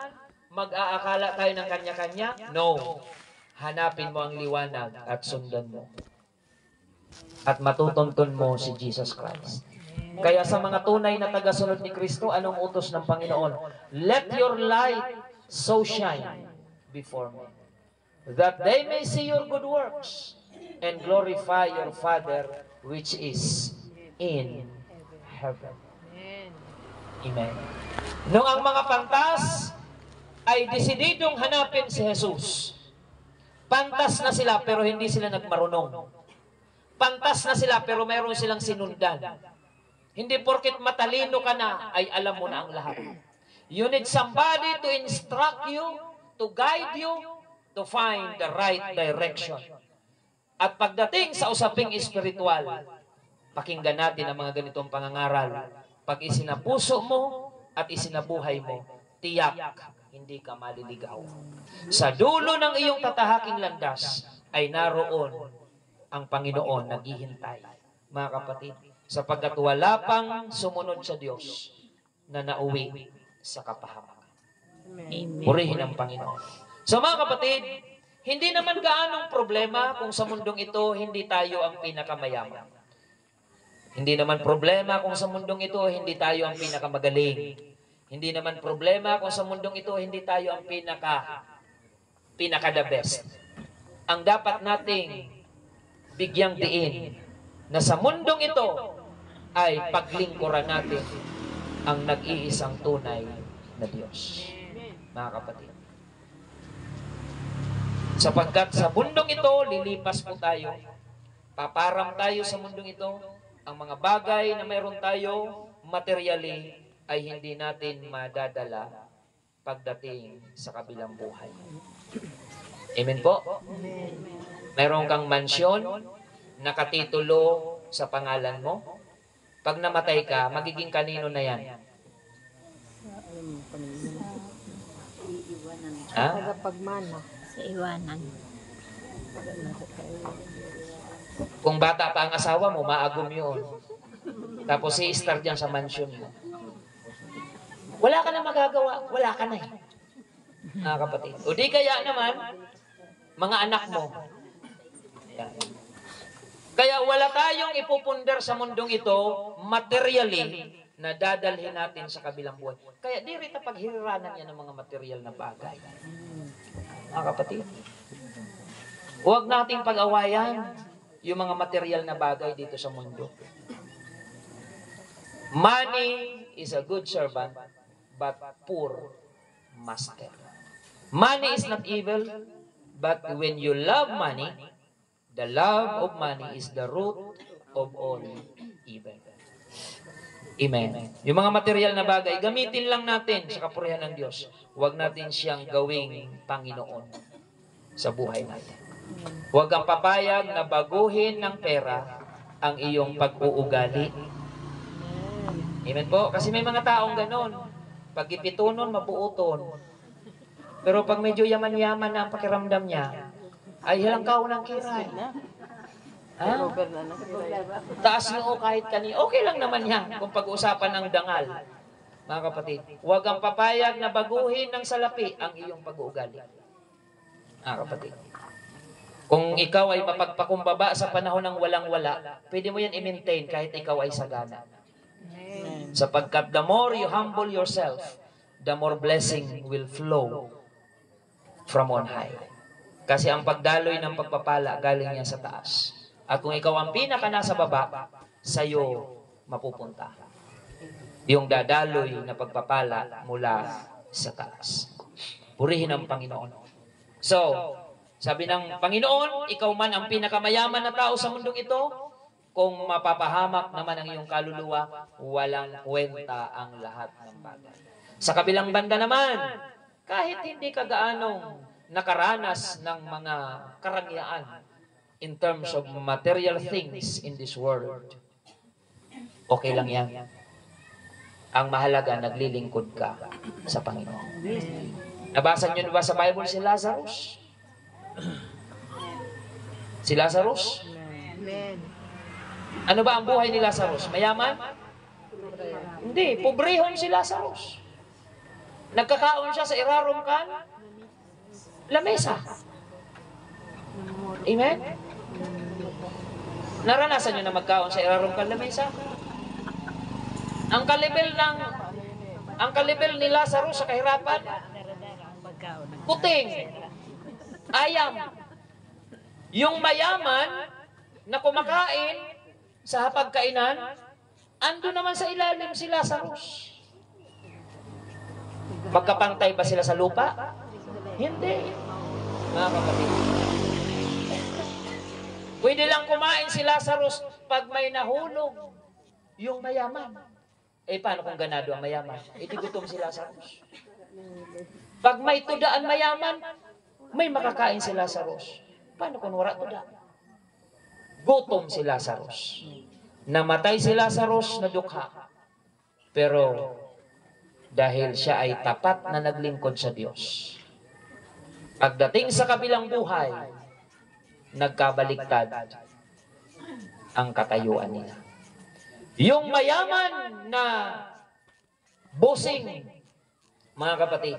mag-aakala tayo ng kanya-kanya? No. Hanapin mo ang liwanag at sundan mo. At matutuntun mo si Jesus Christ. Kaya sa mga tunay na tagasunod ni Kristo, anong utos ng Panginoon? Let your light so shine before me, that they may see your good works and glorify your Father which is in heaven. Amen. Nung ang mga pantas ay desididong hanapin si Jesus, pantas na sila pero hindi sila nagmarunong. Pantas na sila pero meron silang sinundan. Hindi porket matalino ka na ay alam mo na ang lahat. You need somebody to instruct you, to guide you, to find the right direction. At pagdating sa usaping espiritual, pakinggan natin ang mga ganitong pangangaral. Pag isinapuso mo at isinabuhay mo, tiyak, hindi ka maliligaw. Sa dulo ng iyong tatahaking landas ay naroon ang Panginoon naghihintay. Mga kapatid, sapagkat wala pang sumunod sa Diyos na nauwi sa kapahamakan. Purihin ang Panginoon. So mga kapatid, hindi naman gaanong problema kung sa mundong ito hindi tayo ang pinakamayaman. Hindi naman problema kung sa mundong ito hindi tayo ang pinakamagaling. Hindi naman problema kung sa mundong ito hindi tayo ang pinaka the best. Ang dapat nating bigyang diin na sa mundong ito ay paglingkuran natin ang nag-iisang tunay na Diyos. Mga kapatid. Sapagkat sa mundong ito, lilipas po tayo. Paparam tayo sa mundong ito. Ang mga bagay na mayroon tayo, materially, ay hindi natin madadala pagdating sa kabilang buhay. Amen po? Mayroon kang mansyon, nakatitulo sa pangalan mo. Pag namatay ka, magiging kanino na yan? Ha? Tagapagmana. Sa iwanan. Kung bata pa ang asawa mo, maagom yun. Tapos si-star dyan sa mansyon mo. Wala ka na magagawa, wala ka na eh. Mga kapatid. O di kaya naman, mga anak mo. Yan. Kaya wala tayong ipupunder sa mundong ito, materially, na dadalhin natin sa kabilang buhay. Kaya di rin paghiriranan yan ng mga material na bagay. Mga kapatid. Huwag nating pag-awayan yung mga material na bagay dito sa mundo. Money is a good servant, but poor master. Money is not evil, but when you love money, the love of money is the root of all evil. Amen. Yung mga material na bagay, gamitin lang natin sa kapurihan ng Diyos. Huwag natin siyang gawing Panginoon sa buhay natin. Huwag kang papayag na baguhin ng pera ang iyong pag-uugali. Amen po? Kasi may mga taong ganon. Pag ipitunon, mabuuton. Pero pag medyo yaman-yaman na ang pakiramdam niya, ay halangkaw ng kiray. Ha? Taas noo kahit kani. Okay lang naman yan kung pag-uusapan ng dangal. Mga kapatid, huwag kang papayag na baguhin ng salapi ang iyong pag-uugali. Mga kapatid. Kung ikaw ay mapagpakumbaba sa panahon ng walang-wala, pwede mo yan i-maintain kahit ikaw ay sagana. Sapagkat the more you humble yourself, the more blessing will flow from on high. Kasi ang pagdaloy ng pagpapala galing yan sa taas. At kung ikaw ang pinaka nasa baba, sa'yo mapupunta. Yung dadaloy na pagpapala mula sa taas. Purihin ang Panginoon. So, sabi ng Panginoon, ikaw man ang pinakamayaman na tao sa mundong ito, kung mapapahamak naman ang iyong kaluluwa, walang kwenta ang lahat ng bagay. Sa kabilang banda naman, kahit hindi ka gaanong nakaranas ng mga karangyaan in terms of material things in this world, okay lang yan. Ang mahalaga, naglilingkod ka sa Panginoon. Nabasa niyo ba sa Bible si Lazarus? Si Lazarus? Amen. Ano ba ang buhay ni Lazarus? Mayaman? Hindi, pobrehon si Lazarus. Nagkakaon siya sa irarom kan lamesa. Amen? Naranasan niyo na magkaon sa irarom kan lamesa? Ang kalibel ni Lazarus sa kahirapan, kuting, ayam. Yung mayaman na kumakain sa hapagkainan, ando naman sa ilalim si Lazarus. Magkapantay ba sila sa lupa? Hindi. Mga kapatid. Pwede lang kumain si Lazarus pag may nahulog yung mayaman. Eh, paano kung ganado ang mayaman? Eh, di gutom si Lazarus. Pag may tudaan mayaman, may makakain si Lazarus. Paano kung wala tuda? Gutom si Lazarus. Namatay si Lazarus na dukha. Pero dahil siya ay tapat na naglingkod sa Diyos, pagdating sa kabilang buhay, nagkabaliktad ang katayuan nila. Yung mayaman na busing, mga kapatid,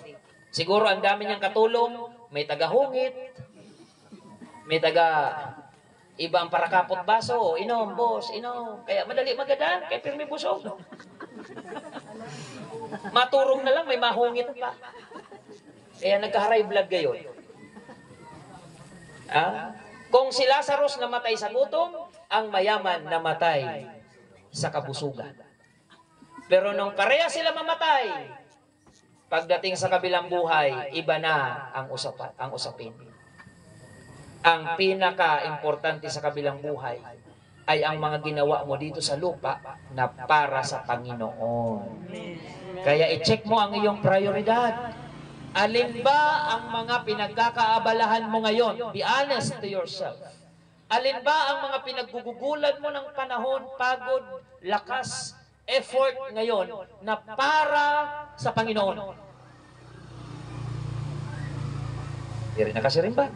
siguro ang dami niyang katulong, may tagahungit, may taga iba ang parakapot baso, inom, boss, inom. Kaya madali magadan, kaya pirmi busog. Maturong na lang, may mahungit pa. Kaya nagka-high blood gayon. Kung si Lazarus namatay sa gutom, ang mayaman namatay sa kabusugan. Pero nung pareha sila mamatay, pagdating sa kabilang buhay, iba na ang usapin. Ang pinaka-importante sa kabilang buhay ay ang mga ginawa mo dito sa lupa na para sa Panginoon. Kaya i-check mo ang iyong prioridad. Alin ba ang mga pinagkakaabalahan mo ngayon? Be honest to yourself. Alin ba ang mga pinaggugugulan mo ng panahon, pagod, lakas, effort ngayon na para sa Panginoon? Hindi rin nakasirin ba?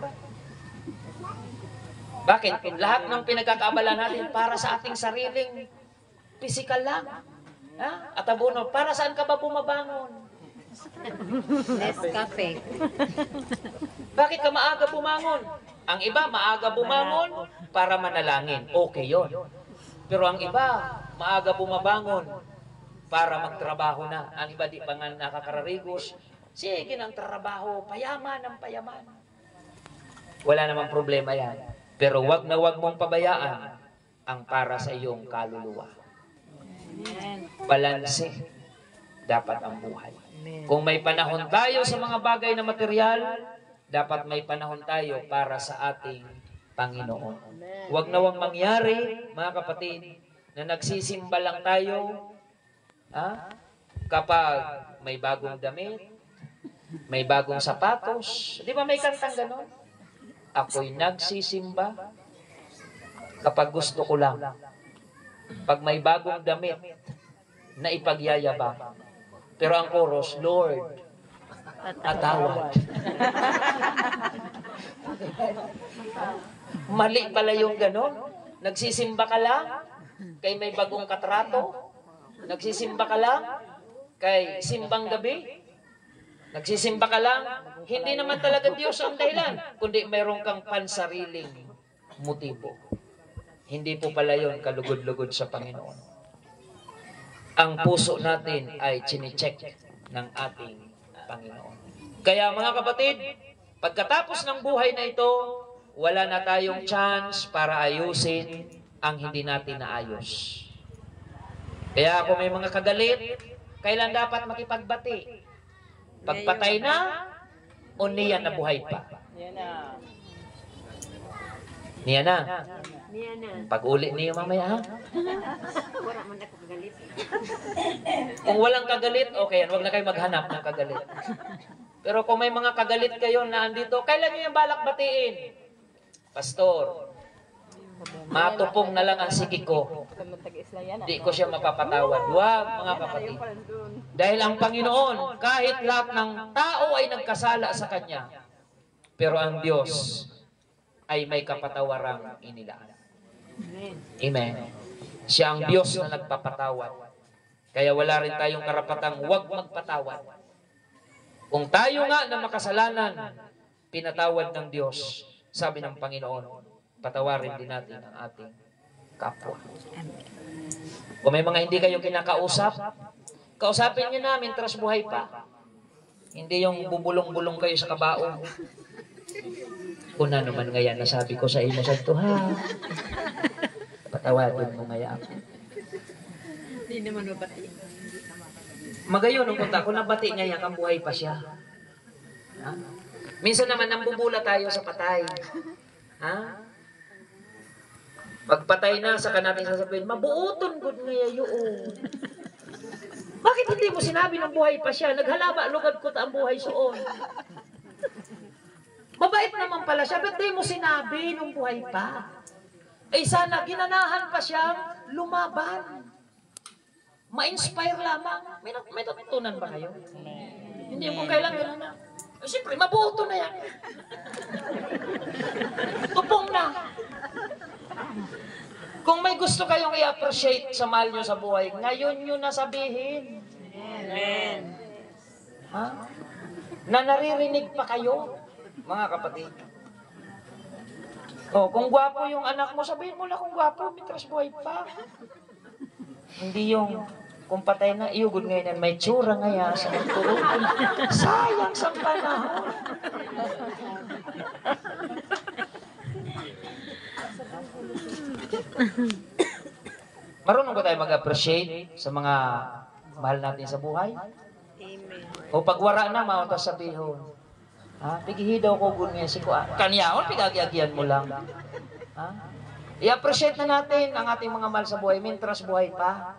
Bakit? Lahat ng pinagkakaabalahan natin para sa ating sariling physical lang. At abono, para saan ka ba bumabangon? Nescafe. Bakit ka maaga bumangon? Ang iba, maaga bumangon para manalangin. Okay yon. Pero ang iba, maaga bumabangon para magtrabaho na. Ang iba di pa nga nakakararigos. Sige ng trabaho, payaman ang payaman. Wala namang problema yan. Pero wag na wag mong pabayaan ang para sa iyong kaluluwa. Balanse dapat ang buhay. Kung may panahon tayo sa mga bagay na material, dapat may panahon tayo para sa ating Panginoon. Huwag na wag mangyari, mga kapatid, na nagsisimba lang tayo Ha? Kapag may bagong damit, may bagong sapatos. Di ba may kantang ganon? Ako'y nagsisimba kapag gusto ko lang. Pag may bagong damit na ipagyayabang. Pero ang chorus, Lord, patawad. Mali pala yung ganon. Nagsisimba ka lang kay may bagong katrato. Nagsisimba ka lang kay simbang gabi. Nagsisimba ka lang, hindi naman talaga Diyos ang dahilan, kundi mayroon kang pansariling motibo. Hindi po pala yun kalugod-lugod sa Panginoon. Ang puso natin ay chine-check ng ating Panginoon. Kaya mga kapatid, pagkatapos ng buhay na ito, wala na tayong chance para ayusin ang hindi natin naayos. Kaya kung may mga kagalit, kailan dapat makipagbati? Pagpatay na o niya na buhay pa? Niya na. Niya na. Pag-uli niyo mamaya, ha? Wala man ako galit. Kung walang kagalit, okay yan. Huwag na kayo maghanap ng kagalit. Pero kung may mga kagalit kayo na andito, kailan niyo yung balak batiin? Pastor, matupong na lang ang sikik ko. Di ko siya mapapatawad. Huwag, mga kapatid. Dahil ang Panginoon, kahit lahat ng tao ay nagkasala sa Kanya, pero ang Diyos ay may kapatawarang inilaan. Amen. Siya ang Diyos na nagpapatawad. Kaya wala rin tayong karapatang huwag magpatawad. Kung tayo nga na makasalanan, pinatawad ng Diyos, sabi ng Panginoon, patawarin din natin ang ating kapwa. Kung may mga hindi kayo kinakausap, kausapin nyo namin tras buhay pa. Hindi yung bubulong-bulong kayo sa kabaong. Kung ano man ngayon nasabi ko sa inyo sa ito, ha? Patawarin mo ngayon ako. Hindi naman mabati. Magayon, nung punta ko, nabati ngayon ang buhay pa siya. Ha? Minsan naman, nambubula tayo sa patay. Ha? Pagpatay na, saka natin sasabihin, mabuoton good ngayon yun. Bakit hindi mo sinabi ng buhay pa siya? Naghalaba, lugad ko ta ang buhay suon. Mabait naman pala siya, ba't di mo sinabi nung buhay pa? Eh sana, ginanahan pa siyang lumaban. Ma-inspire lamang. May natutunan ba kayo? Hindi mo kailangan na. Eh, siyempre, mabuto na yan. Tupong na. Kung may gusto kayong i-appreciate sa mahal nyo sa buhay, ngayon nyo na sabihin. Amen. Ha? Na naririnig pa kayo, mga kapatid. O, kung gwapo yung anak mo, sabihin mo na kung gwapo, mitras buhay pa. Hindi yung, kung patay na, iugod ngayon yan, may tsura ngayon sa magtulog. Sayang sa panahon. Marunong ba tayo mag-appreciate sa mga mahal natin sa buhay? Amen. O pagwara na, maunta sabihon. Ha? Pigihidaw ko gun nga si Kuan. Kanyaon, pigagyagian mo lang. Ha? I-appreciate na natin ang ating mga mahal sa buhay, mintras buhay pa.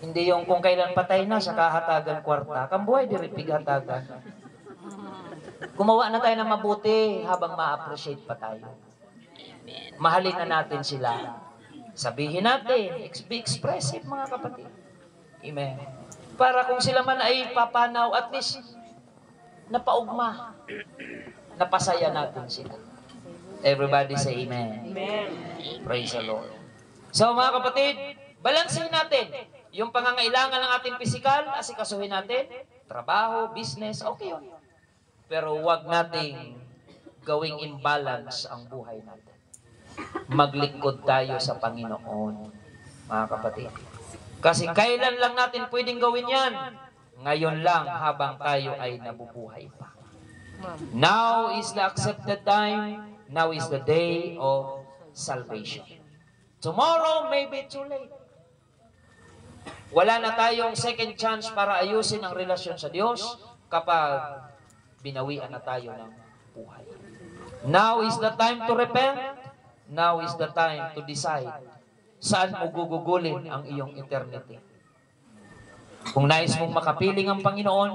Hindi yung kung kailan patay na, sa kahatagan kwarta. Kang buhay, di rin pighatagan. Gumawa na tayo ng mabuti habang ma-appreciate pa tayo. Mahalin na natin sila. Sabihin natin, be expressive mga kapatid. Amen. Para kung sila man ay papanaw, at least napaugma. Napasaya natin sila. Everybody say amen. Amen. Praise the Lord. So mga kapatid, balansin natin yung pangangailangan ng ating pisikal, asikasuhin natin, trabaho, business, okay yun. Pero huwag nating gawing imbalance ang buhay natin. Maglingkod tayo sa Panginoon, mga kapatid. Kasi kailan lang natin pwedeng gawin yan? Ngayon lang habang tayo ay nabubuhay pa. Now is the accepted time. Now is the day of salvation. Tomorrow may be too late. Wala na tayong second chance para ayusin ang relasyon sa Diyos kapag binawian na tayo ng buhay. Now is the time to repent. Now is the time to decide saan mo gugugulin ang iyong eternity. Kung nais mong makapiling ang Panginoon,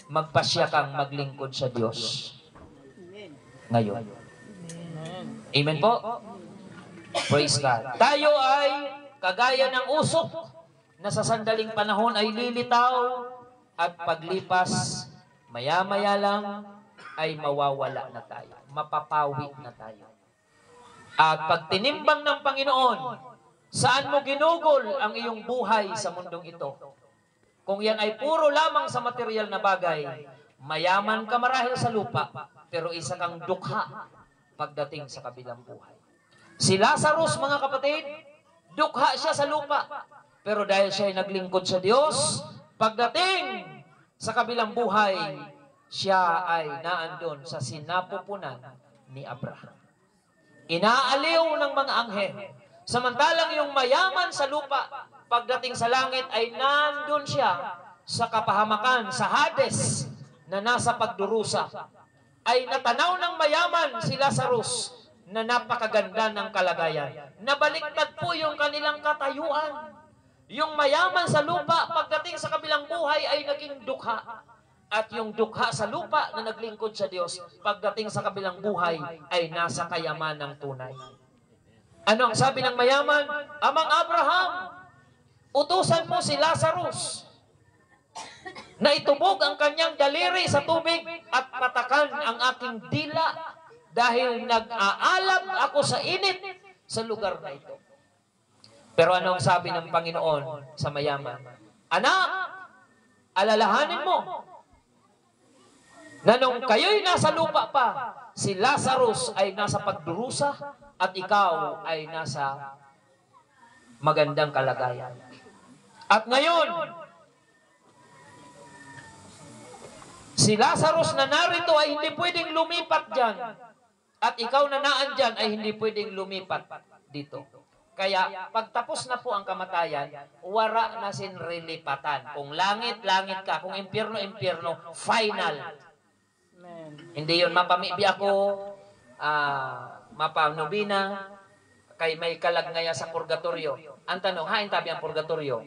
magpasya kang maglingkod sa Diyos. Ngayon. Amen po? Praise God. Tayo ay kagaya ng usok na sa sandaling panahon ay lilitaw at paglipas, maya-maya lang ay mawawala na tayo. Mapapawi na tayo. At pag tinimbang ng Panginoon, saan mo ginugol ang iyong buhay sa mundong ito? Kung yan ay puro lamang sa material na bagay, mayaman ka marahil sa lupa, pero isa kang dukha pagdating sa kabilang buhay. Si Lazarus, mga kapatid, dukha siya sa lupa, pero dahil siya ay naglingkod sa Diyos, pagdating sa kabilang buhay, siya ay naandun sa sinapupunan ni Abraham. Inaaliw ng mga anghel. Samantalang yung mayaman sa lupa, pagdating sa langit ay nandun siya sa kapahamakan, sa Hades, na nasa pagdurusa. Ay natanaw ng mayaman si Lazarus na napakaganda ng kalagayan. Nabaliktad po yung kanilang katayuan. Yung mayaman sa lupa, pagdating sa kabilang buhay ay naging dukha. At yung dukha sa lupa na naglingkod sa Diyos, pagdating sa kabilang buhay ay nasa kayamanang tunay. Ano ang sabi ng mayaman? Amang Abraham, utusan mo si Lazarus na itubog ang kanyang daliri sa tubig at patakan ang aking dila dahil nag-aalab ako sa init sa lugar na ito. Pero ano ang sabi ng Panginoon sa mayaman? Anak, alalahanin mo na nung kayo'y nasa lupa pa, si Lazarus ay nasa pagdurusa at ikaw ay nasa magandang kalagayan. At ngayon, si Lazarus na narito ay hindi pwedeng lumipat dyan. At ikaw na naan dyan ay hindi pwedeng lumipat dito. Kaya pagtapos na po ang kamatayan, wala na sinrilipatan. Kung langit, langit ka. Kung impyerno, impyerno, final. Hindi yun mapamibi ako, mapanubina, kay may kalagnaya sa purgatorio. Ang tanong, hain tabi ang purgatorio?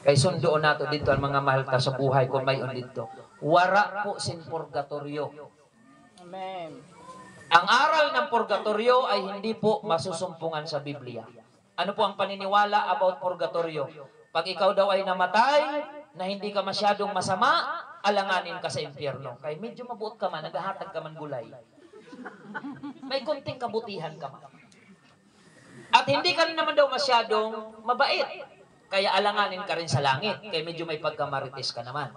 Kay sundoon nato dito ang mga mahal ta sa buhay kung may dito. Wara po sin purgatorio. Amen. Ang aral ng purgatorio ay hindi po masusumpungan sa Biblia. Ano po ang paniniwala about purgatorio? Pag ikaw daw ay namatay, na hindi ka masyadong masama, alanganin ka sa impyerno. Kaya medyo mabuot ka man, naghahatag ka man gulay. May konting kabutihan ka man. At hindi ka rin naman daw masyadong mabait. Kaya alanganin ka rin sa langit. Kaya medyo may pagkamarites ka naman.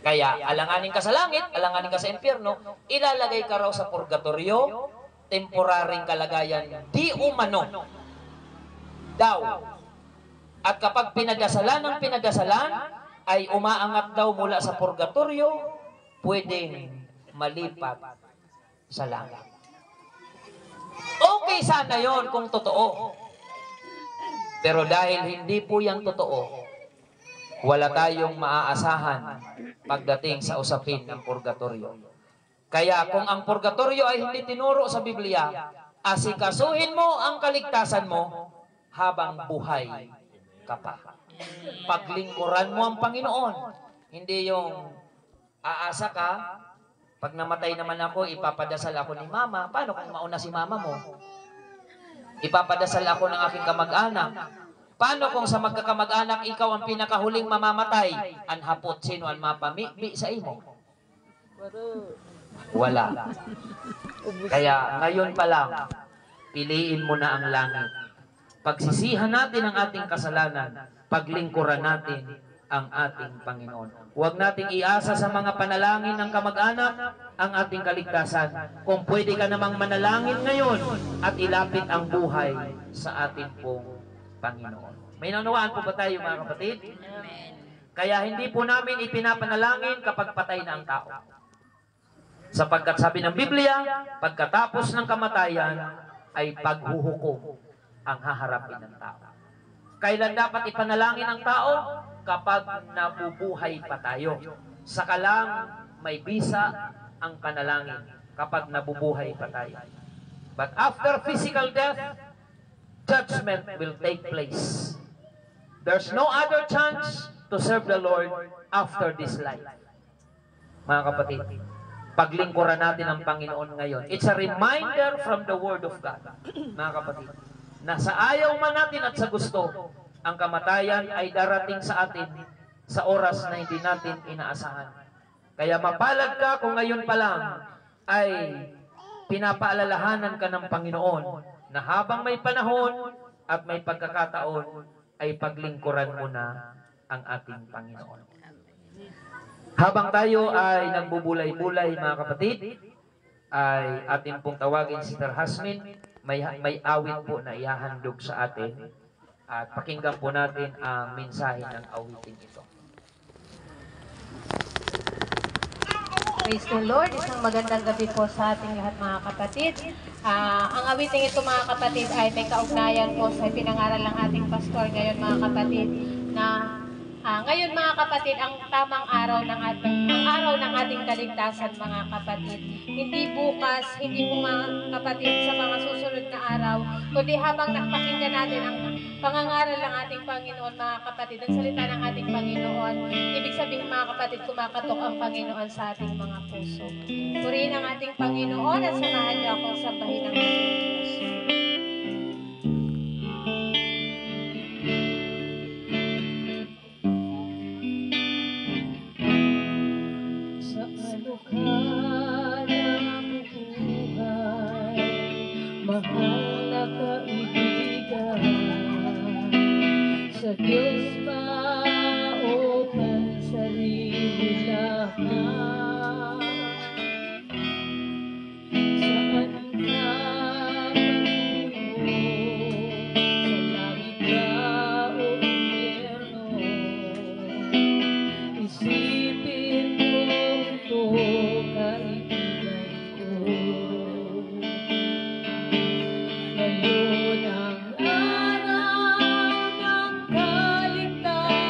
Kaya alanganin ka sa langit, alanganin ka sa impyerno, ilalagay ka raw sa purgatorio, temporaring kalagayan, di umano. Daw. At kapag pinadasalan ng pinadasalan, ay umaangat daw mula sa purgatorio, pwedeng malipat sa langit. Okay sana yon kung totoo. Pero dahil hindi po yan totoo, wala tayong maaasahan pagdating sa usapin ng purgatorio. Kaya kung ang purgatorio ay hindi tinuro sa Biblia, asikasuhin mo ang kaligtasan mo habang buhay ka pa. Paglingkuran mo ang Panginoon. Hindi yung aasa ka, pag namatay naman ako, ipapadasal ako ni Mama. Paano kung mauna si Mama mo? Ipapadasal ako ng aking kamag-anak. Paano kung sa magkakamag-anak ikaw ang pinakahuling mamamatay? Anhapot sino ang mapamibi sa imo? Wala. Kaya ngayon pa lang, piliin mo na ang langit. Pagsisihan natin ang ating kasalanan, paglingkuran natin ang ating Panginoon. Huwag nating iasa sa mga panalangin ng kamag-anak ang ating kaligtasan. Kung pwede ka namang manalangin ngayon at ilapit ang buhay sa ating pong Panginoon. May naunawaan po ba tayo, mga kapatid? Kaya hindi po namin ipinapanalangin kapag patay na ang tao. Sapagkat sabi ng Biblia, pagkatapos ng kamatayan ay paghuhukom ang haharapin ng tao. Kailan dapat ipanalangin ang tao? Kapag nabubuhay pa tayo. Saka lang may bisa ang panalangin kapag nabubuhay pa tayo. But after physical death, judgment will take place. There's no other chance to serve the Lord after this life. Mga kapatid, paglingkuran natin ang Panginoon ngayon. It's a reminder from the Word of God. Mga kapatid, na sa ayaw man natin at sa gusto, ang kamatayan ay darating sa atin sa oras na hindi natin inaasahan. Kaya mapalad ka kung ngayon pa lang ay pinapaalalahanan ka ng Panginoon na habang may panahon at may pagkakataon ay paglingkuran mo na ang ating Panginoon. Habang tayo ay nagbubulay-bulay, mga kapatid, ay atin pong tawagin si Sister Hasmin. May awit po na ihahandog sa atin. At pakinggan po natin ang mensahe ng awiting ito. Praise the Lord. Isang magandang gabi po sa ating lahat, mga kapatid. Ang awiting ito, mga kapatid, ay may kaugnayan po sa pinangaral ng ating pastor ngayon, mga kapatid, na ngayon, mga kapatid, ang tamang araw ng ating kaligtasan, mga kapatid. Hindi bukas, hindi po, mga kapatid, sa mga susunod na araw, kundi habang napakinggan natin ang pangangaral ng ating Panginoon, mga kapatid, ang salita ng ating Panginoon. Ibig sabihin, mga kapatid, kumakatok ang Panginoon sa ating mga puso. Purihin ang ating Panginoon at samahan niyo akong sambahin ng ating Diyos. Mahal na kaibigan, sa Diyos pa o pansarili lahat. Saan ka patungo, sa langit ba o impyerno? Isipin mo ito, kaibigan ko. Ngayon ang araw ng kaligtasan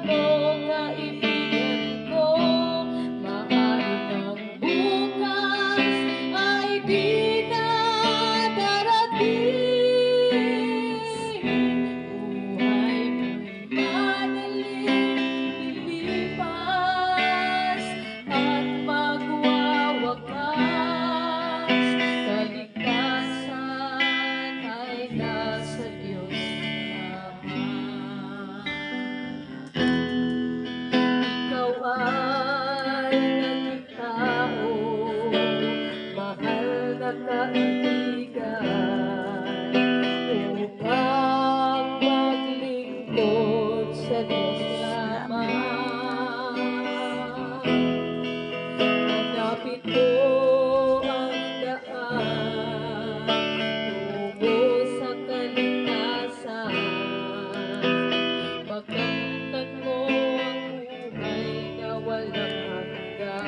mo, kaibigan ko. Maaaring ang bukas ay di na darating. Buhay mo'y madaling lilipas at magwawakas. Kaligtasan ay nasa Diyos Ama. Ikaw ay naging tao, mahal na kaibigan, upang maglingkod sa Diyos lamang. Hanapin mo ang daan tungo sa kaligtasan. Pagkamtan mo ang buhay na walang hanggan.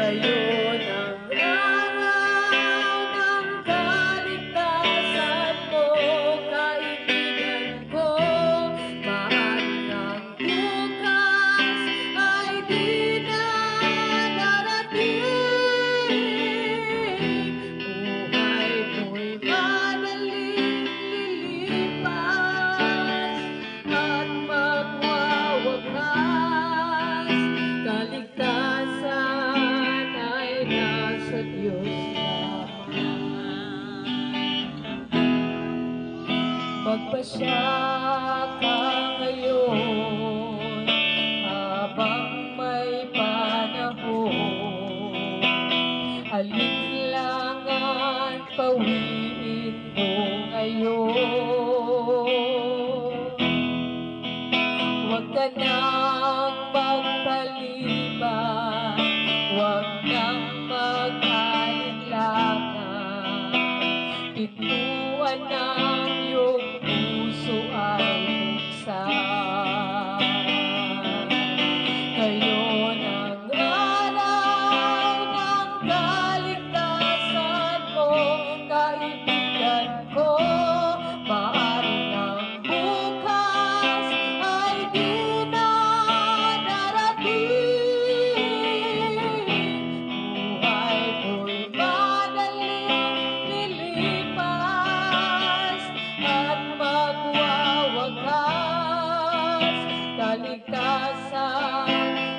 Ngayon ang araw ng kaligtasan mo, kaibigan ko. Maaaring ang bukas ay di na darating. Buhay mo'y madaling lilipas at magwawakas. Kaligtasan ay nasa Diyos lamang. Magpasya ka ngayon habang may panahon. Alinlangan pawiin mo ngayon. Huwag ka nang magpaliban, huwag nang mag-alinlangan. Pintuan ng iyong puso ay buksan. Ngayon ang araw ng kaligtasan mo, kaibigan ko. Maaaring ang bukas ay di na kaligtasan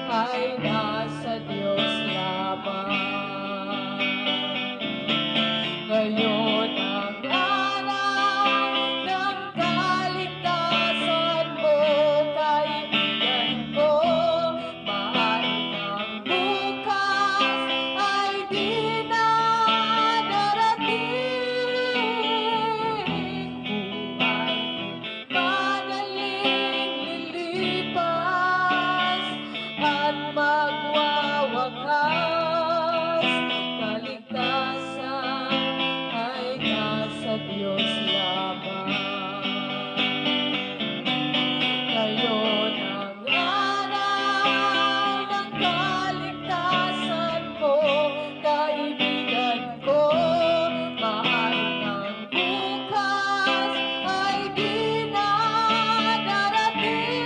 ay nasa Diyos lamang. Ngayon ang araw ng kaligtasan mo, kaibigan ko. Maaaring ang bukas ay di na darating. Madaling lilipas at magwawakas. Kaligtasan ay nasa Diyos lamang. Ngayon ang araw ng kaligtasan mo, kaibigan ko. Maaaring ang bukas ay di na darating.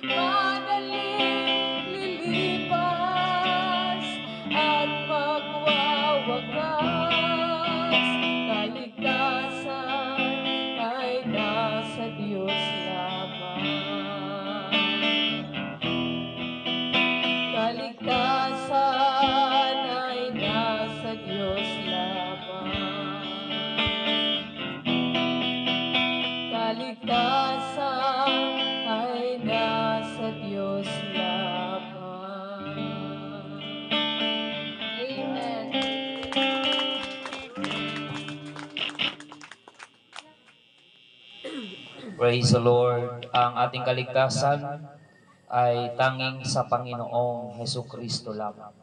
Madaling lilipas at magwawakas. Kaligtasan ay nasa Diyos lamang. Kaligtasan ay nasa Diyos lamang. Kaligtasan ay nasa Diyos lamang. Amen. Praise the Lord. Ang ating kaligtasan ay tanging sa Panginoong Hesus Kristo lamang.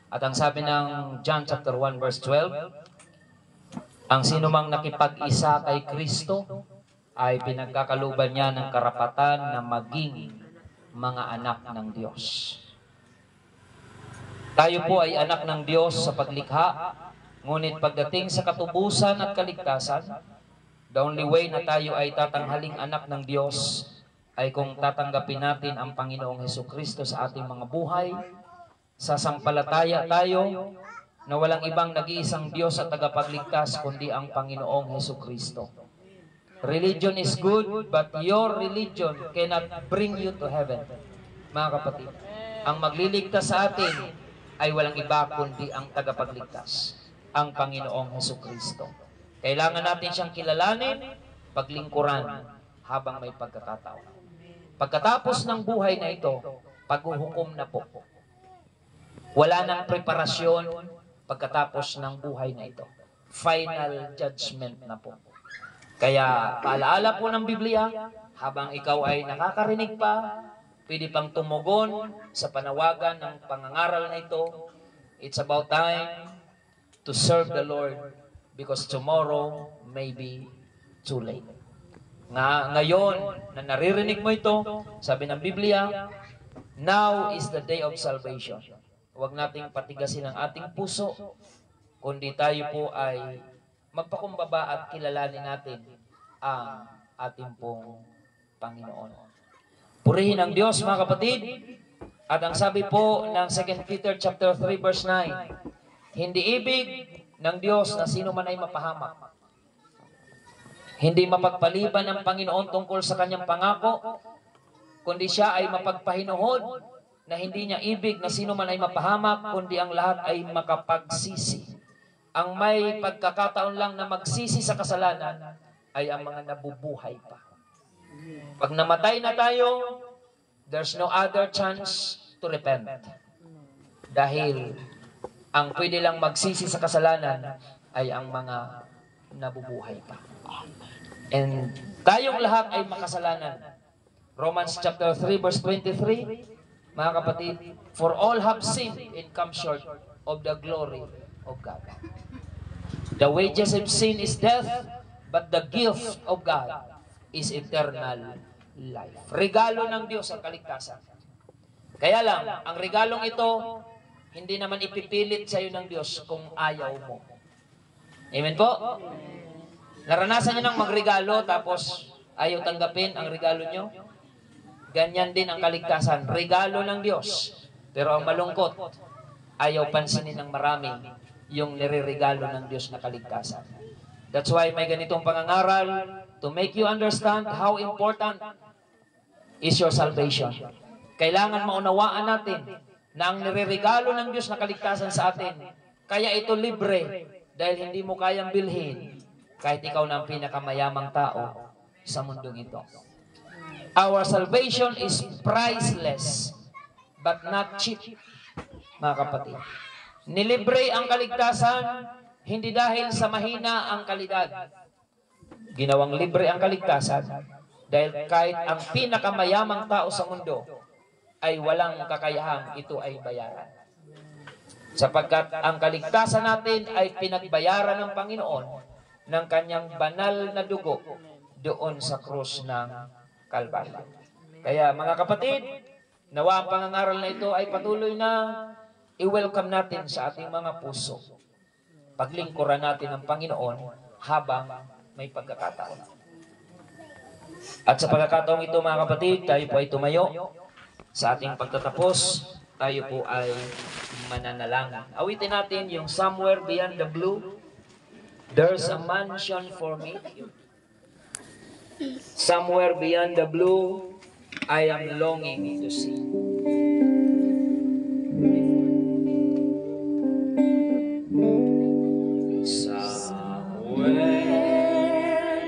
At ang sabi ng John chapter 1 verse 12, ang sinumang nakipag-isa kay Kristo ay pinagkakaluban niya ng karapatan na maging mga anak ng Diyos. Tayo po ay anak ng Diyos sa paglikha, ngunit pagdating sa katubusan at kaligtasan, the only way na tayo ay tatanghaling anak ng Diyos ay kung tatanggapin natin ang Panginoong Hesukristo sa ating mga buhay, sasampalataya tayo na walang ibang nag-iisang Diyos at tagapagligtas kundi ang Panginoong Hesukristo. Religion is good, but your religion cannot bring you to heaven. Mga kapatid, ang magliligtas sa atin ay walang iba kundi ang tagapagligtas, ang Panginoong Hesukristo. Kailangan natin siyang kilalanin, paglingkuran habang may pagkakataon. Pagkatapos ng buhay na ito, paghuhukom na po. Wala nang preparasyon pagkatapos ng buhay na ito. Final judgment na po. Kaya paalaala po ng Biblia, habang ikaw ay nakakarinig pa, pwede pang tumugon sa panawagan ng pangangaral na ito. It's about time to serve the Lord because tomorrow may be too late. Ngayon na naririnig mo ito, sabi ng Biblia, now is the day of salvation. Huwag nating patigasin ang ating puso, kundi tayo po ay magpakumbaba at kilalanin natin ang ating pong Panginoon. Purihin ang Diyos, mga kapatid. At ang sabi po ng 2 Peter chapter 3 verse 9, hindi ibig ng Diyos na sino man ay mapahamak. Hindi mapagpaliban ng Panginoon tungkol sa kanyang pangako, kundi siya ay mapagpahinuhod na hindi niya ibig na sino man ay mapahamak, kundi ang lahat ay makapagsisi. Ang may pagkakataon lang na magsisi sa kasalanan ay ang mga nabubuhay pa. Pag namatay na tayo, there's no other chance to repent. Dahil ang pwede lang magsisi sa kasalanan ay ang mga nabubuhay pa. And tayong lahat ay makasalanan. Romans chapter 3 verse 23, mga kapatid, for all have sinned and come short of the glory of God. The wages of sin is death, but the gift of God is eternal life. Regalo ng Diyos ang kaligtasan. Kaya lang, ang regalong ito, hindi naman ipipilit sa iyo ng Diyos kung ayaw mo. Amen po? Naranasan niyo nang magregalo tapos ayaw tanggapin ang regalo niyo? Ganyan din ang kaligtasan. Regalo ng Diyos. Pero ang malungkot, ayaw pansinin ng marami yung nireregalo ng Diyos na kaligtasan. That's why may ganitong pangangaral to make you understand how important is your salvation. Kailangan maunawaan natin na ang nireregalo ng Diyos na kaligtasan sa atin, kaya ito libre dahil hindi mo kayang bilhin kahit ikaw na ang pinakamayamang tao sa mundong ito. Our salvation is priceless but not cheap, mga kapatid. Nilibre ang kaligtasan hindi dahil sa mahina ang kalidad. Ginawang libre ang kaligtasan dahil kahit ang pinakamayamang tao sa mundo ay walang kakayahang ito ay bayaran. Sapagkat ang kaligtasan natin ay pinagbayaran ng Panginoon ng kanyang banal na dugo doon sa krus ng Kalbaryo. Kaya mga kapatid, nawa ang pangangaral na ito ay patuloy na i-welcome natin sa ating mga puso. Paglingkuran natin ang Panginoon habang may pagkakataon. At sa pagkakataong ito mga kapatid, tayo po ay tumayo. Sa ating pagtatapos, tayo po ay mananalangin. Awitin natin yung Somewhere Beyond the Blue. There's a mansion for me. Somewhere beyond the blue, I am longing to see. Somewhere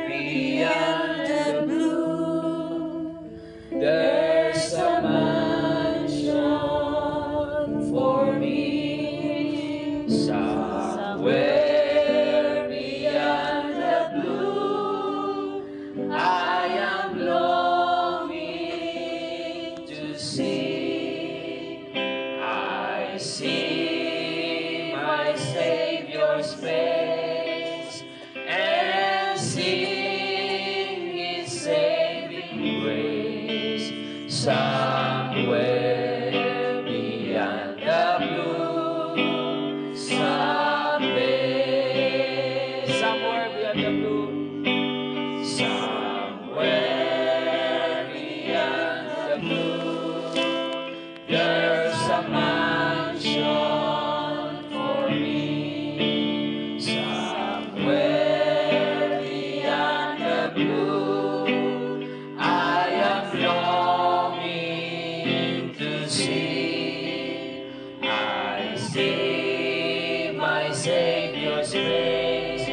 beyond the blue, there's a mansion for me. Somewhere beyond the blue, I am longing to see. I see my Savior's face and sing His saving grace. Somewhere beyond the blue, someday, somewhere beyond the blue, somewhere beyond the blue, there's a mansion for me. Somewhere beyond the blue, I am longing to see. I see my Savior's face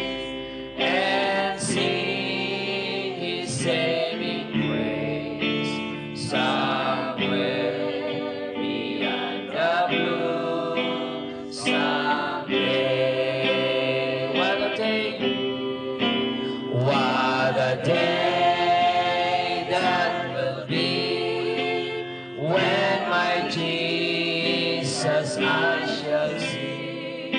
and sing His saving grace. Somewhere beyond the blue, someday. What a day! What a day that will be when my Jesus I shall see.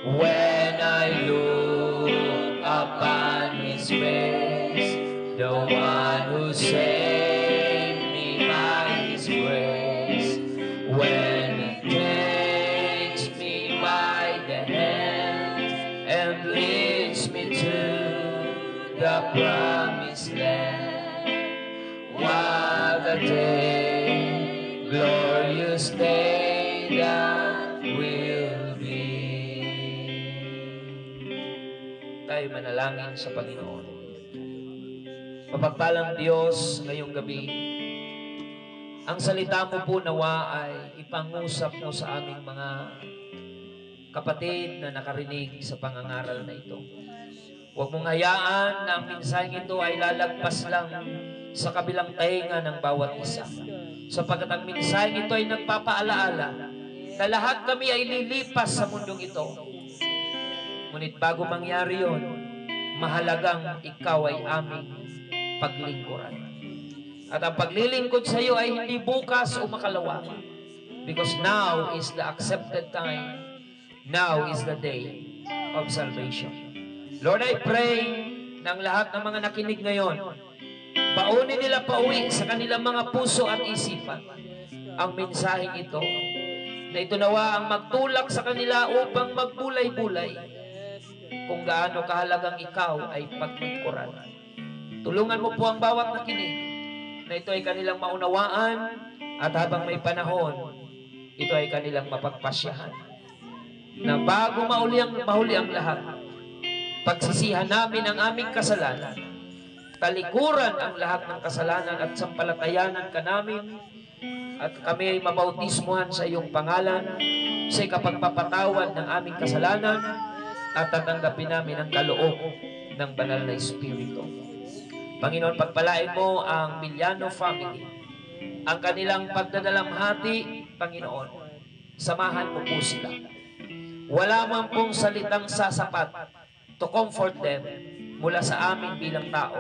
When I look upon His face, the one who saved me by His grace. When He takes me by the hand and leads me to the promised land. What a day, glorious day that will be. Tayo manalangin sa Panginoon. Mapagpalang Diyos ngayong gabi, ang salita mo po nawa ay ipangusap mo sa aming mga kapatid na nakarinig sa pangangaral na ito. Huwag mong hayaan na ang mensaheng ito ay lalagpas lang sa kabilang tainga ng bawat isa. Sapagkat ang mensaheng ito ay nagpapaalaala na lahat kami ay lilipas sa mundong ito. Ngunit bago mangyari yon, mahalagang ikaw ay aming paglingkuran. At ang paglilingkod sa iyo ay hindi bukas o makalawa. Because now is the accepted time. Now is the day of salvation. Lord, I pray ng lahat ng mga nakinig ngayon, baunin nila pauwi sa kanilang mga puso at isipan ang mensaheng ito, na ito nawa ang magtulak sa kanila upang magbulay-bulay kung gaano kahalagang ikaw ay paglingkuran. Tulungan mo po ang bawat nakinig na ito ay kanilang maunawaan at habang may panahon, ito ay kanilang mapagpasyahan na bago mahuli ang lahat, pagsisihan namin ang aming kasalanan, talikuran ang lahat ng kasalanan at sampalatayanan ka namin, at kami ay mabautismuhan sa iyong pangalan, sa ikapagpapatawad ng aming kasalanan, at tatanggapin namin ang kaloob ng banal na Espiritu. Panginoon, pagpalain mo ang Miliano family, ang kanilang pagdadalamhati, Panginoon, samahan mo po sila. Wala man pong salitang sasapat to comfort them mula sa amin bilang tao.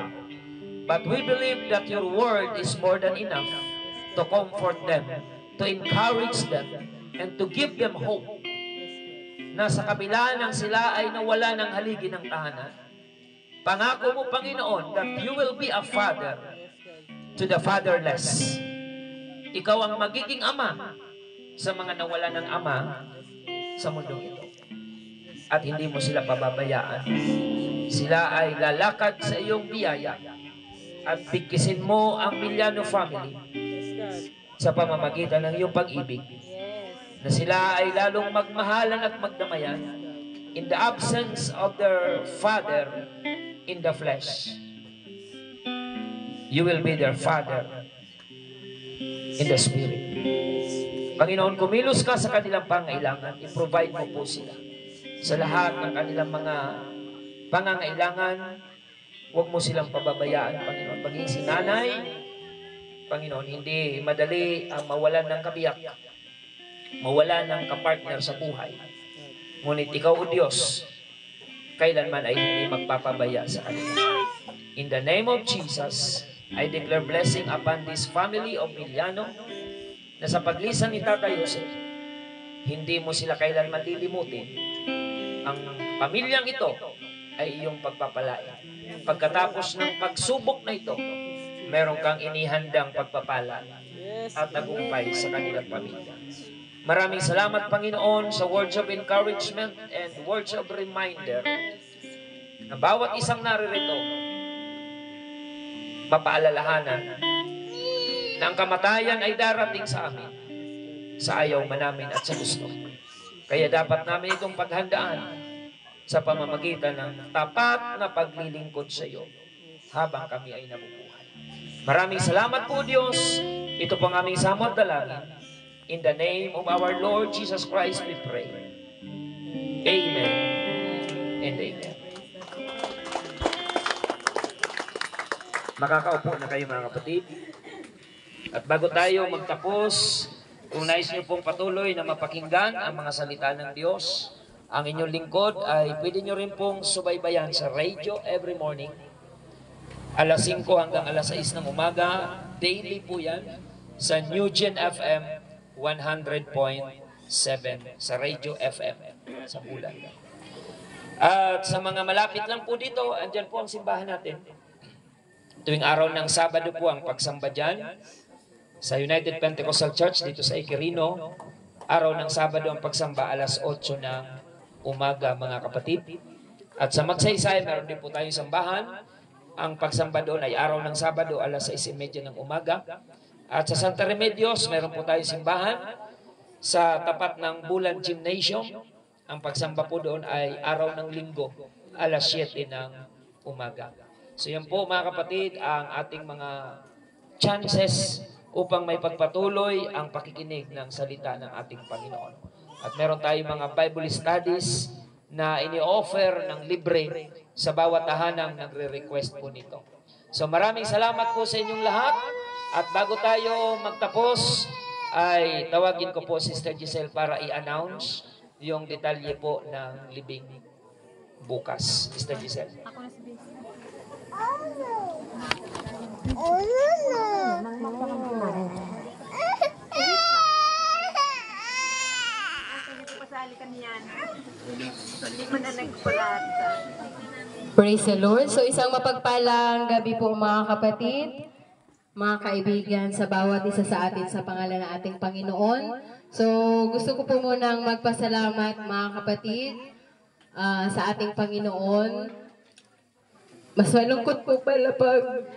But we believe that your word is more than enough to comfort them, to encourage them, and to give them hope na sa kabila ng sila ay nawala ng haligi ng tahanan. Pangako mo, Panginoon, that you will be a father to the fatherless. Ikaw ang magiging ama sa mga nawala ng ama sa mundong ito. At hindi mo sila pababayaan. Sila ay lalakad sa iyong biyaya at bigkisin mo ang Miliano family sa pamamagitan ng iyong pag-ibig, na sila ay lalong magmahalan at magdamayan in the absence of their father in the flesh. You will be their father in the spirit. Panginoon, kumilos ka sa kanilang pangailangan, i-provide mo po sila sa lahat ng kanilang mga pangangailangan. Huwag mo silang pababayaan, Panginoon. Paging si nanay, Panginoon, hindi madali ang mawalan ng kabiyak, mawalan ng kapartner sa buhay. Ngunit ikaw, O Diyos, kailanman ay hindi magpapabaya sa kanila. In the name of Jesus, I declare blessing upon this family of Miliano, na sa paglisan ni Tatay Jose, hindi mo sila kailanman lilimutin. Ang pamilyang ito ay iyong pagpapalain. Pagkatapos ng pagsubok na ito, meron kang inihandang pagpapala at tagumpay sa kanilang pamilya. Maraming salamat, Panginoon, sa words of encouragement and words of reminder na bawat isang naririto mapaalalahanan na ang kamatayan ay darating sa amin sa ayaw man namin at sa gusto. Kaya dapat namin itong paghandaan sa pamamagitan ng tapat na paglilingkod sa iyo habang kami ay nabubuhay. Maraming salamat po, Diyos. Ito pong aming samot dalangin. In the name of our Lord Jesus Christ we pray. Amen and amen. Makakaupo na kayo, mga kapatid. At bago tayo magtapos, kung nais niyo pong patuloy na mapakinggan ang mga salita ng Diyos, ang inyong lingkod ay pwede niyo rin pong subaybayan sa radio every morning. Alas 5 hanggang alas 6 ng umaga, daily po yan, sa New Gen FM 100.7 sa Radio FM sa Bulan. At sa mga malapit lang po dito, andyan po ang simbahan natin. Tuwing araw ng Sabado po ang pagsamba dyan sa United Pentecostal Church dito sa Iquirino. Araw ng Sabado ang pagsamba alas 8 ng umaga, mga kapatid. At sa Magsaysay, meron din po tayong sambahan. Ang pagsamba doon ay araw ng Sabado alas 6:30 ng umaga. At sa Santa Remedios, meron po tayong simbahan sa tapat ng Bulan Gymnasium. Ang pagsamba po doon ay araw ng Linggo, alas 7 ng umaga. So yan po, mga kapatid, ang ating mga chances upang may pagpatuloy ang pakikinig ng salita ng ating Panginoon. At meron tayong mga Bible studies na ini-offer ng libre sa bawat tahanang nagre-request po nito. So maraming salamat po sa inyong lahat. At bago tayo magtapos, ay tawagin ko po Sister Giselle para i-announce yung detalye po ng libing bukas. Sister Giselle. Praise the Lord. So isang mapagpalang gabi po, mga kapatid, mga kaibigan, sa bawat isa sa atin sa pangalan ng ating Panginoon. So gusto ko po munang magpasalamat, mga kapatid, sa ating Panginoon. Mas malungkot po pala pag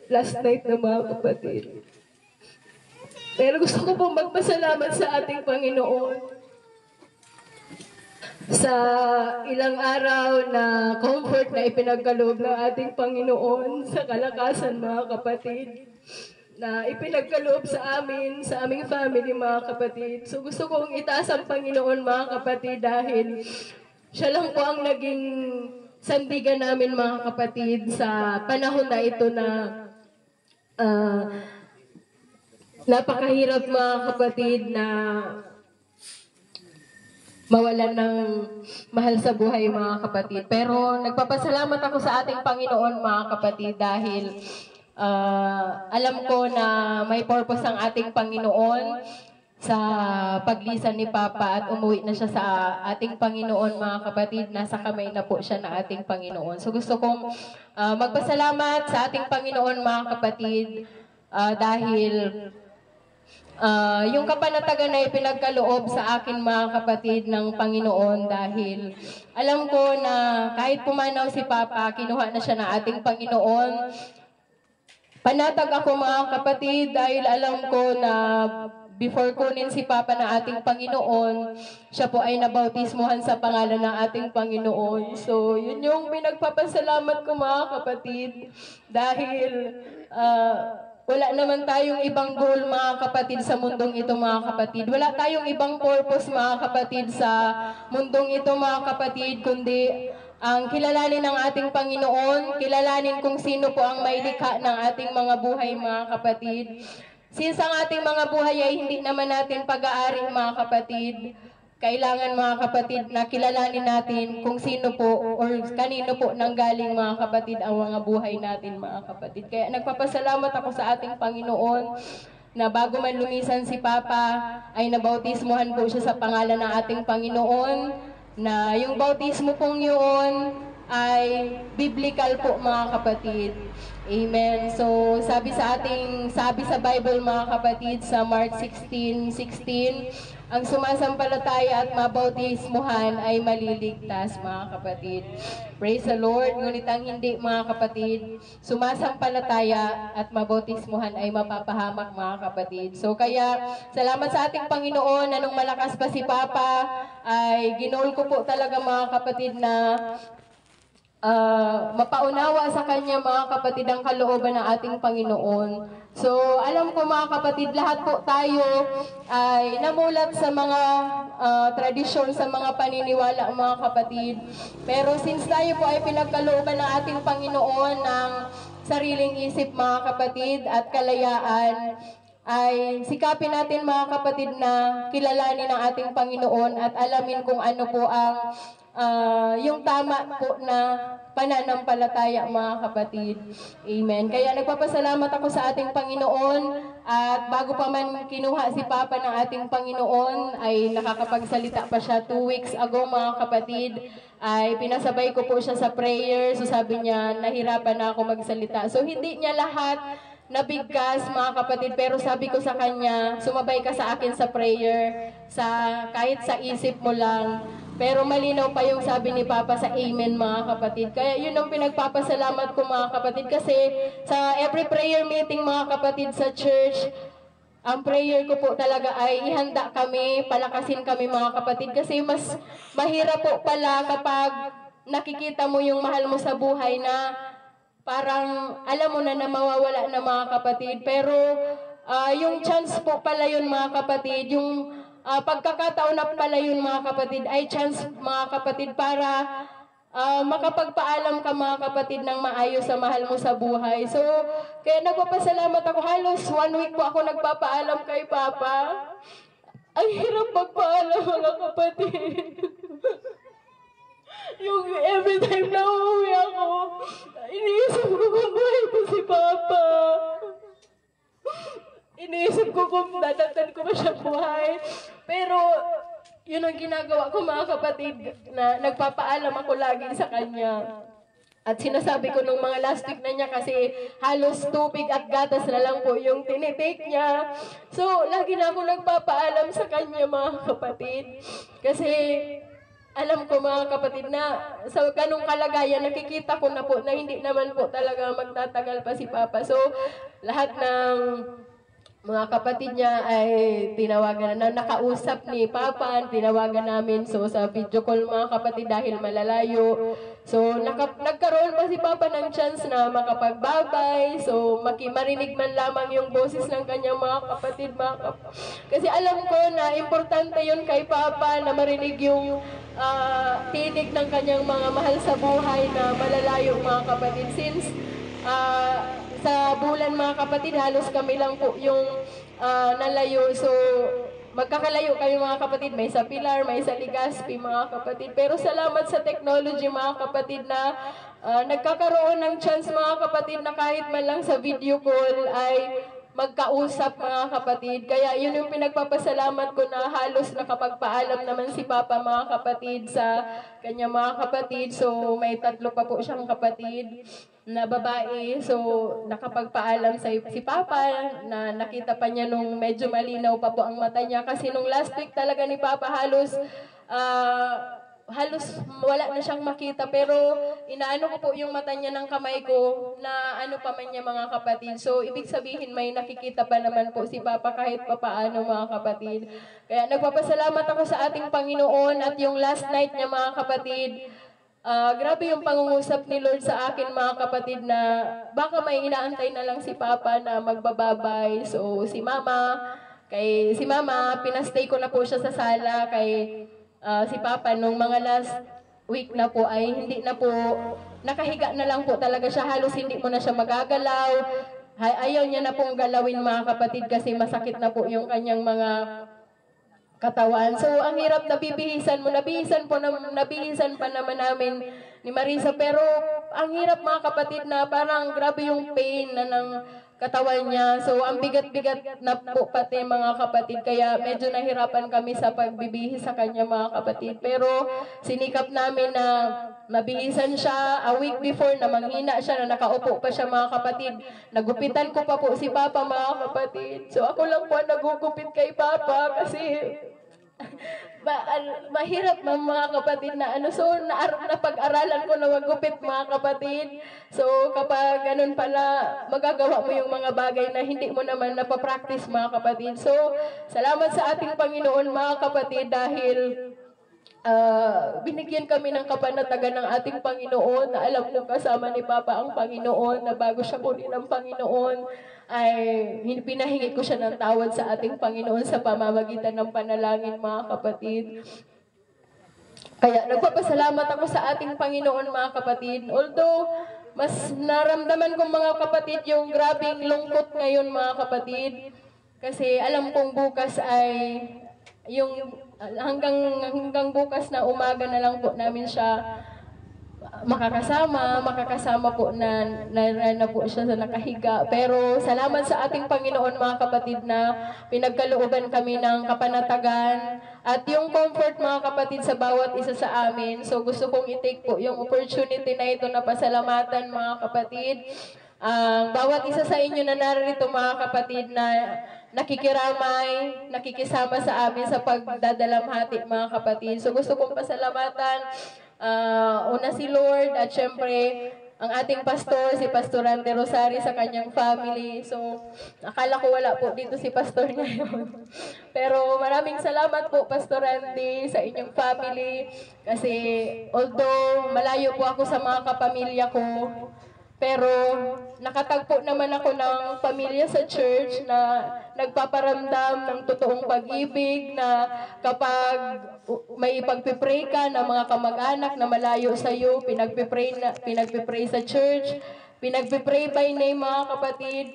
last night na, mga kapatid. Pero gusto ko pong magpasalamat sa ating Panginoon sa ilang araw na comfort na ipinagkaloob ng ating Panginoon sa kalakasan, mga kapatid, na ipinagkaloob sa amin, sa aming family, mga kapatid. So gusto kong itaas ang Panginoon, mga kapatid, dahil siya lang po ang naging sandigan namin, mga kapatid, sa panahon na ito na napakahirap, mga kapatid, na mawalan ng mahal sa buhay, mga kapatid. Pero nagpapasalamat ako sa ating Panginoon, mga kapatid, dahil alam ko na may purpose ang ating Panginoon sa paglisan ni Papa at umuwi na siya sa ating Panginoon, mga kapatid. Nasa kamay na po siya na ating Panginoon. So gusto kong magpasalamat sa ating Panginoon, mga kapatid, dahil yung kapanatagan na ipinagkaloob sa akin, mga kapatid, ng Panginoon, dahil alam ko na kahit pumanaw si Papa, kinuha na siya ng ating Panginoon. Panatag ako, mga kapatid, dahil alam ko na before kunin si Papa ng ating Panginoon, siya po ay nabautismuhan sa pangalan ng ating Panginoon. So, yun yung pinagpapasalamat ko, mga kapatid, dahil wala naman tayong ibang goal, mga kapatid, sa mundong ito, mga kapatid. Wala tayong ibang purpose, mga kapatid, sa mundong ito, mga kapatid, kundi ang kilalanin ng ating Panginoon, kilalanin kung sino po ang may likha ng ating mga buhay, mga kapatid. Since ang ating mga buhay ay hindi naman natin pag-aari, mga kapatid, kailangan, mga kapatid, na kilalanin natin kung sino po or kanino po nanggaling, mga kapatid, ang mga buhay natin, mga kapatid. Kaya nagpapasalamat ako sa ating Panginoon na bago man lumisan si Papa, ay nabautismuhan po siya sa pangalan ng ating Panginoon, na yung bautismo pong yun ay biblical po, mga kapatid. Amen. So, sabi sa Bible, mga kapatid, sa Mark 16:16, ang sumasampalataya at mabautismuhan ay maliligtas, mga kapatid. Praise the Lord. Ngunit ang hindi, mga kapatid, sumasampalataya at mabautismuhan ay mapapahamak, mga kapatid. So, kaya, salamat sa ating Panginoon na nung malakas pa si Papa, ay ginol ko po talaga, mga kapatid, na mapaunawa sa kanya, mga kapatid, ang kalooban ng ating Panginoon. So, alam ko, mga kapatid, lahat po tayo ay namulat sa mga tradisyon, sa mga paniniwala, mga kapatid. Pero since tayo po ay pinagkalooban ng ating Panginoon ng sariling isip, mga kapatid, at kalayaan, ay sikapin natin, mga kapatid, na kilalanin ang ating Panginoon at alamin kung ano po ang yung tama po na pananampalataya, mga kapatid. Amen. Kaya nagpapasalamat ako sa ating Panginoon, at bago pa man kinuha si Papa ng ating Panginoon, ay nakakapagsalita pa siya 2 weeks ago, mga kapatid. Ay pinasabay ko po siya sa prayer. So sabi niya, nahirapan na ako magsalita. So hindi niya lahat nabigkas, mga kapatid, pero sabi ko sa kanya, sumabay ka sa akin sa prayer, kahit sa isip mo lang. Pero malinaw pa yung sabi ni Papa sa amen, mga kapatid. Kaya yun ang pinagpapasalamat ko, mga kapatid, kasi sa every prayer meeting, mga kapatid, sa church, ang prayer ko po talaga ay ihanda kami, palakasin kami, mga kapatid, kasi mas mahirap po pala kapag nakikita mo yung mahal mo sa buhay na parang alam mo na mawawala na, mga kapatid. Pero yung chance po pala yun, mga kapatid, yung pagkakataon na pala yun, mga kapatid, ay chance, mga kapatid, para makapagpaalam ka, mga kapatid, ng maayos sa mahal mo sa buhay. So, kaya nagpapasalamat ako. Halos 1 week po ako nagpapaalam kay Papa. Ang hirap magpaalam, mga kapatid. Yung every time na uuwi ako, iniisip ko kung buhay pa si Papa. Iniisip ko kung dadagdan ko ba siya buhay. Pero, yun ang ginagawa ko, mga kapatid, na nagpapaalam ako lagi sa kanya. At sinasabi ko nung mga last week na niya, kasi halos tubig at gatas na lang po yung tinitake niya. So, lagi na ako nagpapaalam sa kanya, mga kapatid. Kasi, alam ko, mga kapatid, na sa ganung kalagayan, nakikita ko na po na hindi naman po talaga magtatagal pa si Papa. So, lahat ng mga kapatid niya ay tinawagan na nakausap ni Papa, tinawagan namin so sa video call mga kapatid dahil malalayo. So nagkaroon pa si Papa ng chance na makapagbabay, so marinig man lamang yung boses ng kanyang mga kapatid. Kasi alam ko na importante yun kay Papa na marinig yung tinig ng kanyang mga mahal sa buhay na malalayo mga kapatid. Since sa bulan mga kapatid, halos kami lang po yung nalayo. So, magkakalayo kami mga kapatid. May sa Pilar, may sa Legazpi mga kapatid. Pero salamat sa technology mga kapatid na nagkakaroon ng chance mga kapatid na kahit man lang sa video call ay magkausap mga kapatid. Kaya yun yung pinagpapasalamat ko na halos nakapagpaalam naman si Papa mga kapatid sa kanya mga kapatid. So, may 3 pa po siyang kapatid na babae. So, nakapagpaalam si Papa na nakita pa niya nung medyo malinaw pa po ang mata niya. Kasi nung last week talaga ni Papa halos wala na siyang makita, pero inaano ko po yung mata niya ng kamay ko na ano pa man niya mga kapatid. So, ibig sabihin may nakikita pa naman po si Papa kahit papaano mga kapatid. Kaya nagpapasalamat ako sa ating Panginoon at yung last night niya mga kapatid, grabe yung pangungusap ni Lord sa akin mga kapatid na baka may inaantay na lang si Papa na magbababay. So, si Mama, pinastay ko na po siya sa sala kay si Papa nung mga last week na po ay hindi na po, nakahiga na lang po talaga siya, halos hindi mo na siya magagalaw. Ayaw niya na pong galawin mga kapatid kasi masakit na po yung kanyang mga katawan. So ang hirap nabibihisan pa naman namin ni Marisa, pero ang hirap mga kapatid na parang grabe yung pain na ng katawan niya. So, ang bigat-bigat na po pati mga kapatid. Kaya medyo nahirapan kami sa pagbibihis sa kanya mga kapatid. Pero sinikap namin na mabihisan siya a week before na manghina siya, na nakaupo pa siya mga kapatid. Nagupitan ko pa po si Papa mga kapatid. So, ako lang po nagugupit kay Papa kasi mahirap mga kapatid na ano. So, napag-aralan ko na magupit mga kapatid. So, kapag ganun pala, magagawa mo yung mga bagay na hindi mo naman napapractice mga kapatid. So, salamat sa ating Panginoon mga kapatid dahil binigyan kami ng kapanatagan ng ating Panginoon na alam kong kasama ni Papa ang Panginoon, na bago siya kunin ng Panginoon ay pinahingi ko siya ng tawad sa ating Panginoon sa pamamagitan ng panalangin mga kapatid. Kaya nagpapasalamat ako sa ating Panginoon mga kapatid. Although mas naramdaman kong mga kapatid yung grabing lungkot ngayon mga kapatid. Kasi alam kong bukas ay yung hanggang bukas na umaga na lang po namin siya makakasama po na po siya sa nakahiga. Pero salamat sa ating Panginoon mga kapatid na pinagkalooban kami ng kapanatagan at yung comfort mga kapatid sa bawat isa sa amin. So gusto kong i-take po yung opportunity na ito na pasalamatan mga kapatid. Bawat isa sa inyo na narito mga kapatid na nakikiramay, nakikisama sa amin sa pagdadalamhati mga kapatid. So gusto kong pasalamatan una si Lord at syempre ang ating pastor, si Pastor Randy Rosario sa kanyang family. So akala ko wala po dito si pastor ngayon. Pero maraming salamat po Pastor Randy sa inyong family kasi although malayo po ako sa mga kapamilya ko, pero nakatagpo naman ako ng pamilya sa church na nagpaparamdam ng totoong pag-ibig, na kapag may ipagpipray ka ng mga kamag-anak na malayo sa iyo, pinagpipray sa church, pinagpipray by name mga kapatid.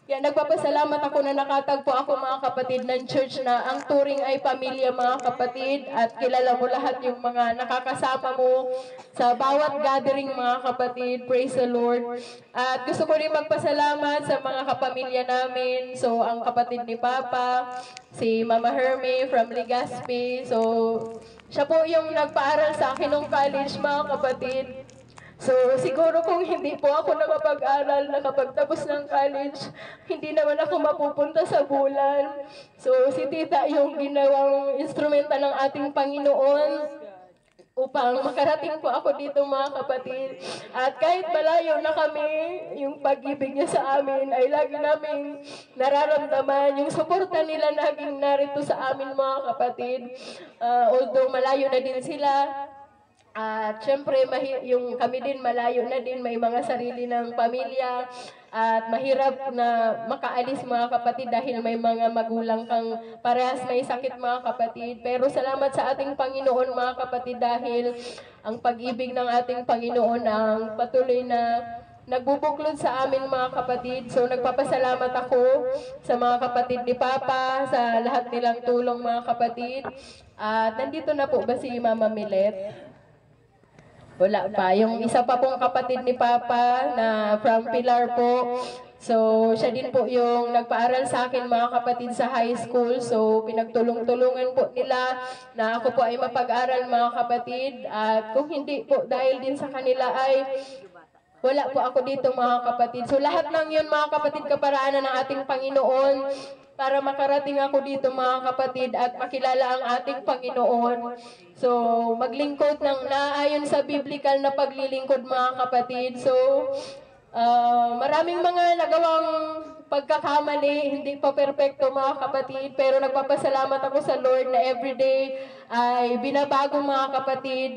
Kaya nagpapasalamat ako na nakatagpo ako mga kapatid ng church na ang turing ay pamilya mga kapatid, at kilala mo lahat yung mga nakakasama mo sa bawat gathering mga kapatid. Praise the Lord. At gusto ko rin magpasalamat sa mga kapamilya namin. So ang kapatid ni Papa, si Mama Herme from Legazpi. So siya po yung nagpaaral sa akin nung college mga kapatid. So, siguro kung hindi po ako nakapag-aral, nakapagtapos ng college, hindi naman ako mapupunta sa bulan. So, si Tita yung ginawang instrumenta ng ating Panginoon upang makarating po ako dito mga kapatid. At kahit malayo na kami, yung pag-ibig niya sa amin ay lagi naming nararamdaman. Yung suporta nila laging narito sa amin mga kapatid. Although malayo na din sila, at syempre, yung kami din malayo na din, may mga sarili ng pamilya at mahirap na makaalis mga kapatid dahil may mga magulang kang parehas may sakit mga kapatid. Pero salamat sa ating Panginoon mga kapatid dahil ang pag-ibig ng ating Panginoon ang patuloy na nagbubuklod sa amin mga kapatid. So nagpapasalamat ako sa mga kapatid ni Papa, sa lahat nilang tulong mga kapatid. At nandito na po ba si Mama Milet? Wala pa. Yung isa pa pong kapatid ni Papa na from Pilar po. So, siya din po yung nagpaaral sa akin mga kapatid sa high school. So, pinagtulong-tulungan po nila na ako po ay mapag-aral mga kapatid. At kung hindi po dahil din sa kanila ay wala po ako dito mga kapatid. So, lahat ng yun mga kapatid kaparaanan ng ating Panginoon para makarating ako dito mga kapatid at makilala ang ating Panginoon. So, maglingkod ng naayon sa biblical na paglilingkod mga kapatid. So, maraming mga nagawang pagkakamali, hindi pa perpekto mga kapatid, pero nagpapasalamat ako sa Lord na everyday ay binabago mga kapatid,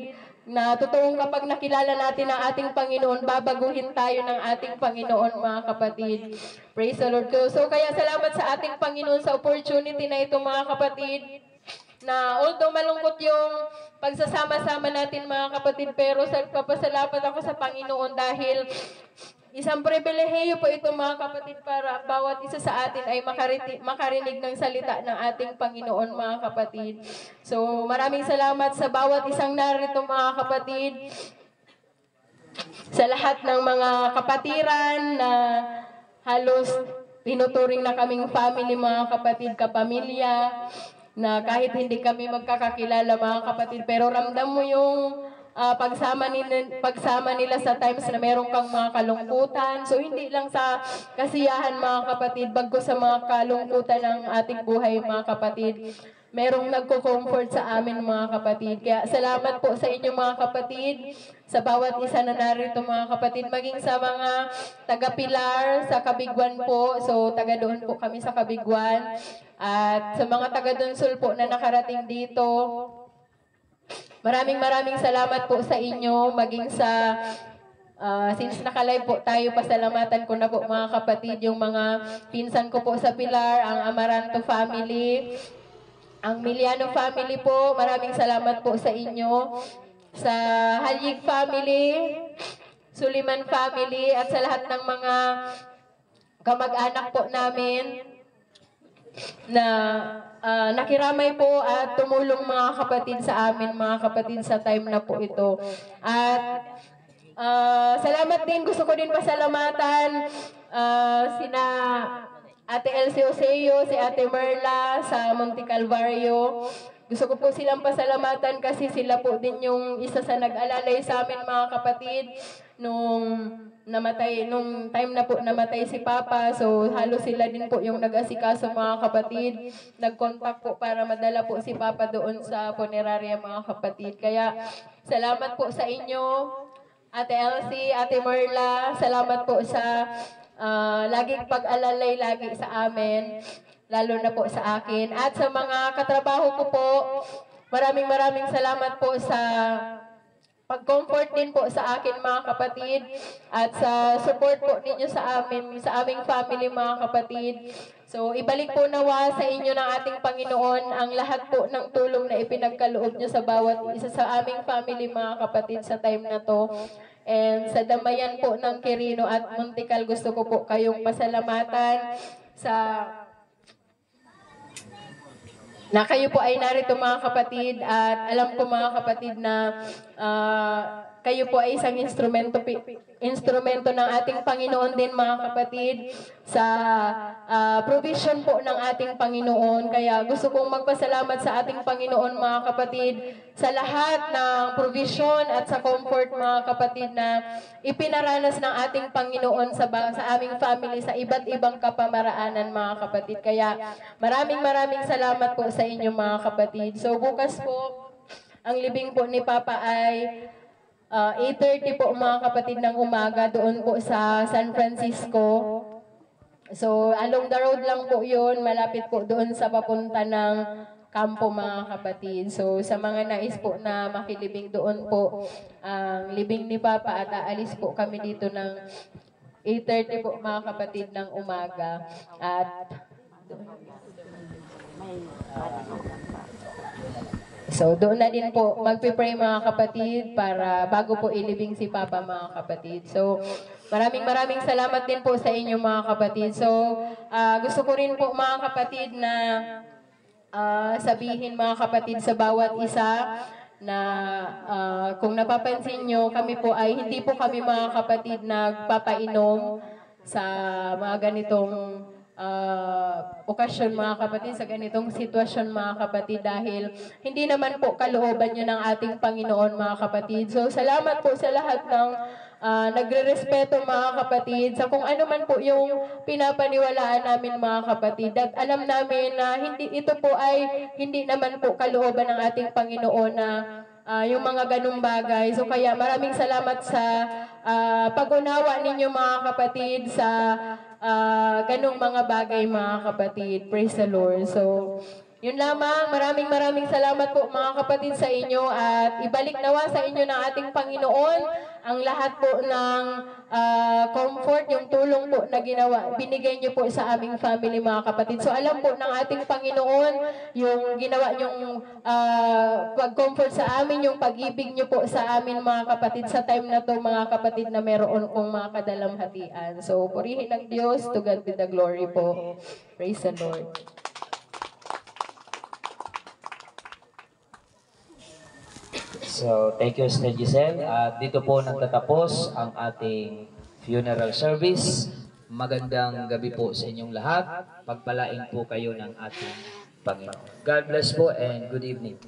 na totoong kapag nakilala natin ang ating Panginoon, babaguhin tayo ng ating Panginoon mga kapatid. Praise the Lord. So kaya salamat sa ating Panginoon sa opportunity na ito mga kapatid, na although malungkot yung pagsasama-sama natin mga kapatid, pero nagpapasalamat ako sa Panginoon dahil isang pribilehiyo po ito mga kapatid para bawat isa sa atin ay makarinig ng salita ng ating Panginoon mga kapatid. So maraming salamat sa bawat isang narito mga kapatid, sa lahat ng mga kapatiran na halos tinuturing na kaming family mga kapatid, kapamilya, na kahit hindi kami magkakakilala mga kapatid, pero ramdam mo yung pagsama nila sa times na meron kang mga kalungkutan. So hindi lang sa kasiyahan mga kapatid, bagkus sa mga kalungkutan ng ating buhay mga kapatid, merong nagko-comfort sa amin mga kapatid. Kaya salamat po sa inyo mga kapatid, sa bawat isa na narito mga kapatid, maging sa mga taga-Pilar, sa Kabiguan po. So taga doon po kami sa Kabiguan. At sa mga taga-Donsol po na nakarating dito, maraming salamat po sa inyo, maging sa since naka-live po tayo, pasalamatan ko na po mga kapatid yung mga pinsan ko po sa Pilar, ang Amaranto family, ang Miliano family po, maraming salamat po sa inyo, sa Halyig family, Suliman family, at sa lahat ng mga kamag-anak po namin na nakiramay po at tumulong mga kapatid sa amin, mga kapatid, sa time na po ito. At salamat din, gusto ko din pasalamatan sina Ate Elsie Oseo, si Ate Merla sa Monte Calvario. Gusto ko po silang pasalamatan kasi sila po din yung isa sa nag-alalay sa amin mga kapatid nung time na po namatay si Papa. So halos sila din po yung nag-asikaso mga kapatid. Nag-contact po para madala po si Papa doon sa funeraria mga kapatid. Kaya salamat po sa inyo, Ate Elsie, Ate Merla. Salamat po sa laging pag-alalay lagi sa amin, lalo na po sa akin. At sa mga katrabaho ko po, maraming salamat po sa pag-comfort din po sa akin mga kapatid, at sa support po ninyo sa amin, sa aming family mga kapatid. So ibalik po nawa sa inyo ng ating Panginoon ang lahat po ng tulong na ipinagkaloob nyo sa bawat isa sa aming family mga kapatid sa time na to. And sa damayan po ng Quirino at Montical, gusto ko po kayong pasalamatan sa na kayo po ay narito mga kapatid, at alam ko mga kapatid na kayo po ay isang instrumento ng ating Panginoon din mga kapatid sa provision po ng ating Panginoon. Kaya gusto kong magpasalamat sa ating Panginoon mga kapatid sa lahat ng provision at sa comfort mga kapatid na ipinaranas ng ating Panginoon sa aming family sa iba't ibang kapamaraanan mga kapatid. Kaya maraming salamat po sa inyo mga kapatid. So bukas po, Ang libing po ni Papa ay 8:30 po mga kapatid ng umaga doon po sa San Francisco. So along the road lang po yun, malapit po doon sa papunta ng kampo mga kapatid. So sa mga nais po na makilibing doon po, ang libing ni Papa at aalis po kami dito ng 8:30 po mga kapatid ng umaga. At so doon na din po magpipray mga kapatid para bago po ilibing si Papa mga kapatid. So maraming salamat din po sa inyo mga kapatid. So gusto ko rin po mga kapatid na sabihin mga kapatid sa bawat isa na kung napapansin nyo, kami po ay hindi po kami mga kapatid nagpapainom sa mga ganitong okasyon mga kapatid, sa ganitong sitwasyon mga kapatid, dahil hindi naman po kalooban yun ng ating Panginoon mga kapatid. So salamat po sa lahat ng nagre-respeto mga kapatid sa kung ano man po yung pinapaniwalaan namin mga kapatid, at alam namin na ito po ay hindi naman po kalooban ng ating Panginoon na yung mga ganung bagay. So kaya maraming salamat sa pag-unawa ninyo mga kapatid sa ganung mga bagay mga kapatid. Praise the Lord. So yun lamang, maraming salamat po mga kapatid sa inyo, at ibalik nawa sa inyo ng ating Panginoon ang lahat po ng comfort, yung tulong po na binigay niyo po sa aming family mga kapatid. So alam po ng ating Panginoon yung ginawa niyong pag-comfort sa amin, yung pag-ibig niyo po sa amin mga kapatid sa time na to mga kapatid, na meron kong mga kadalamhatian. So purihin ng Diyos, to God be the glory po. Praise the Lord. So, thank you, Sister Giselle. At dito po nagtatapos ang ating funeral service. Magandang gabi po sa inyong lahat. Pagpalain po kayo ng ating Panginoon. God bless po and good evening.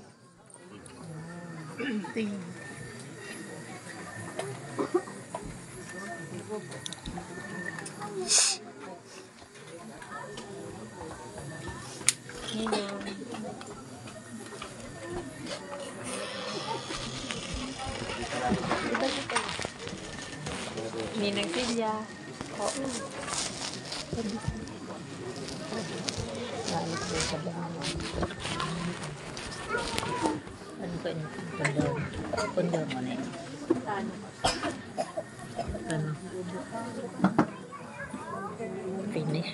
Ninang Silya. Ano ka niyo? Pundor mo na yun. Ano? Finish.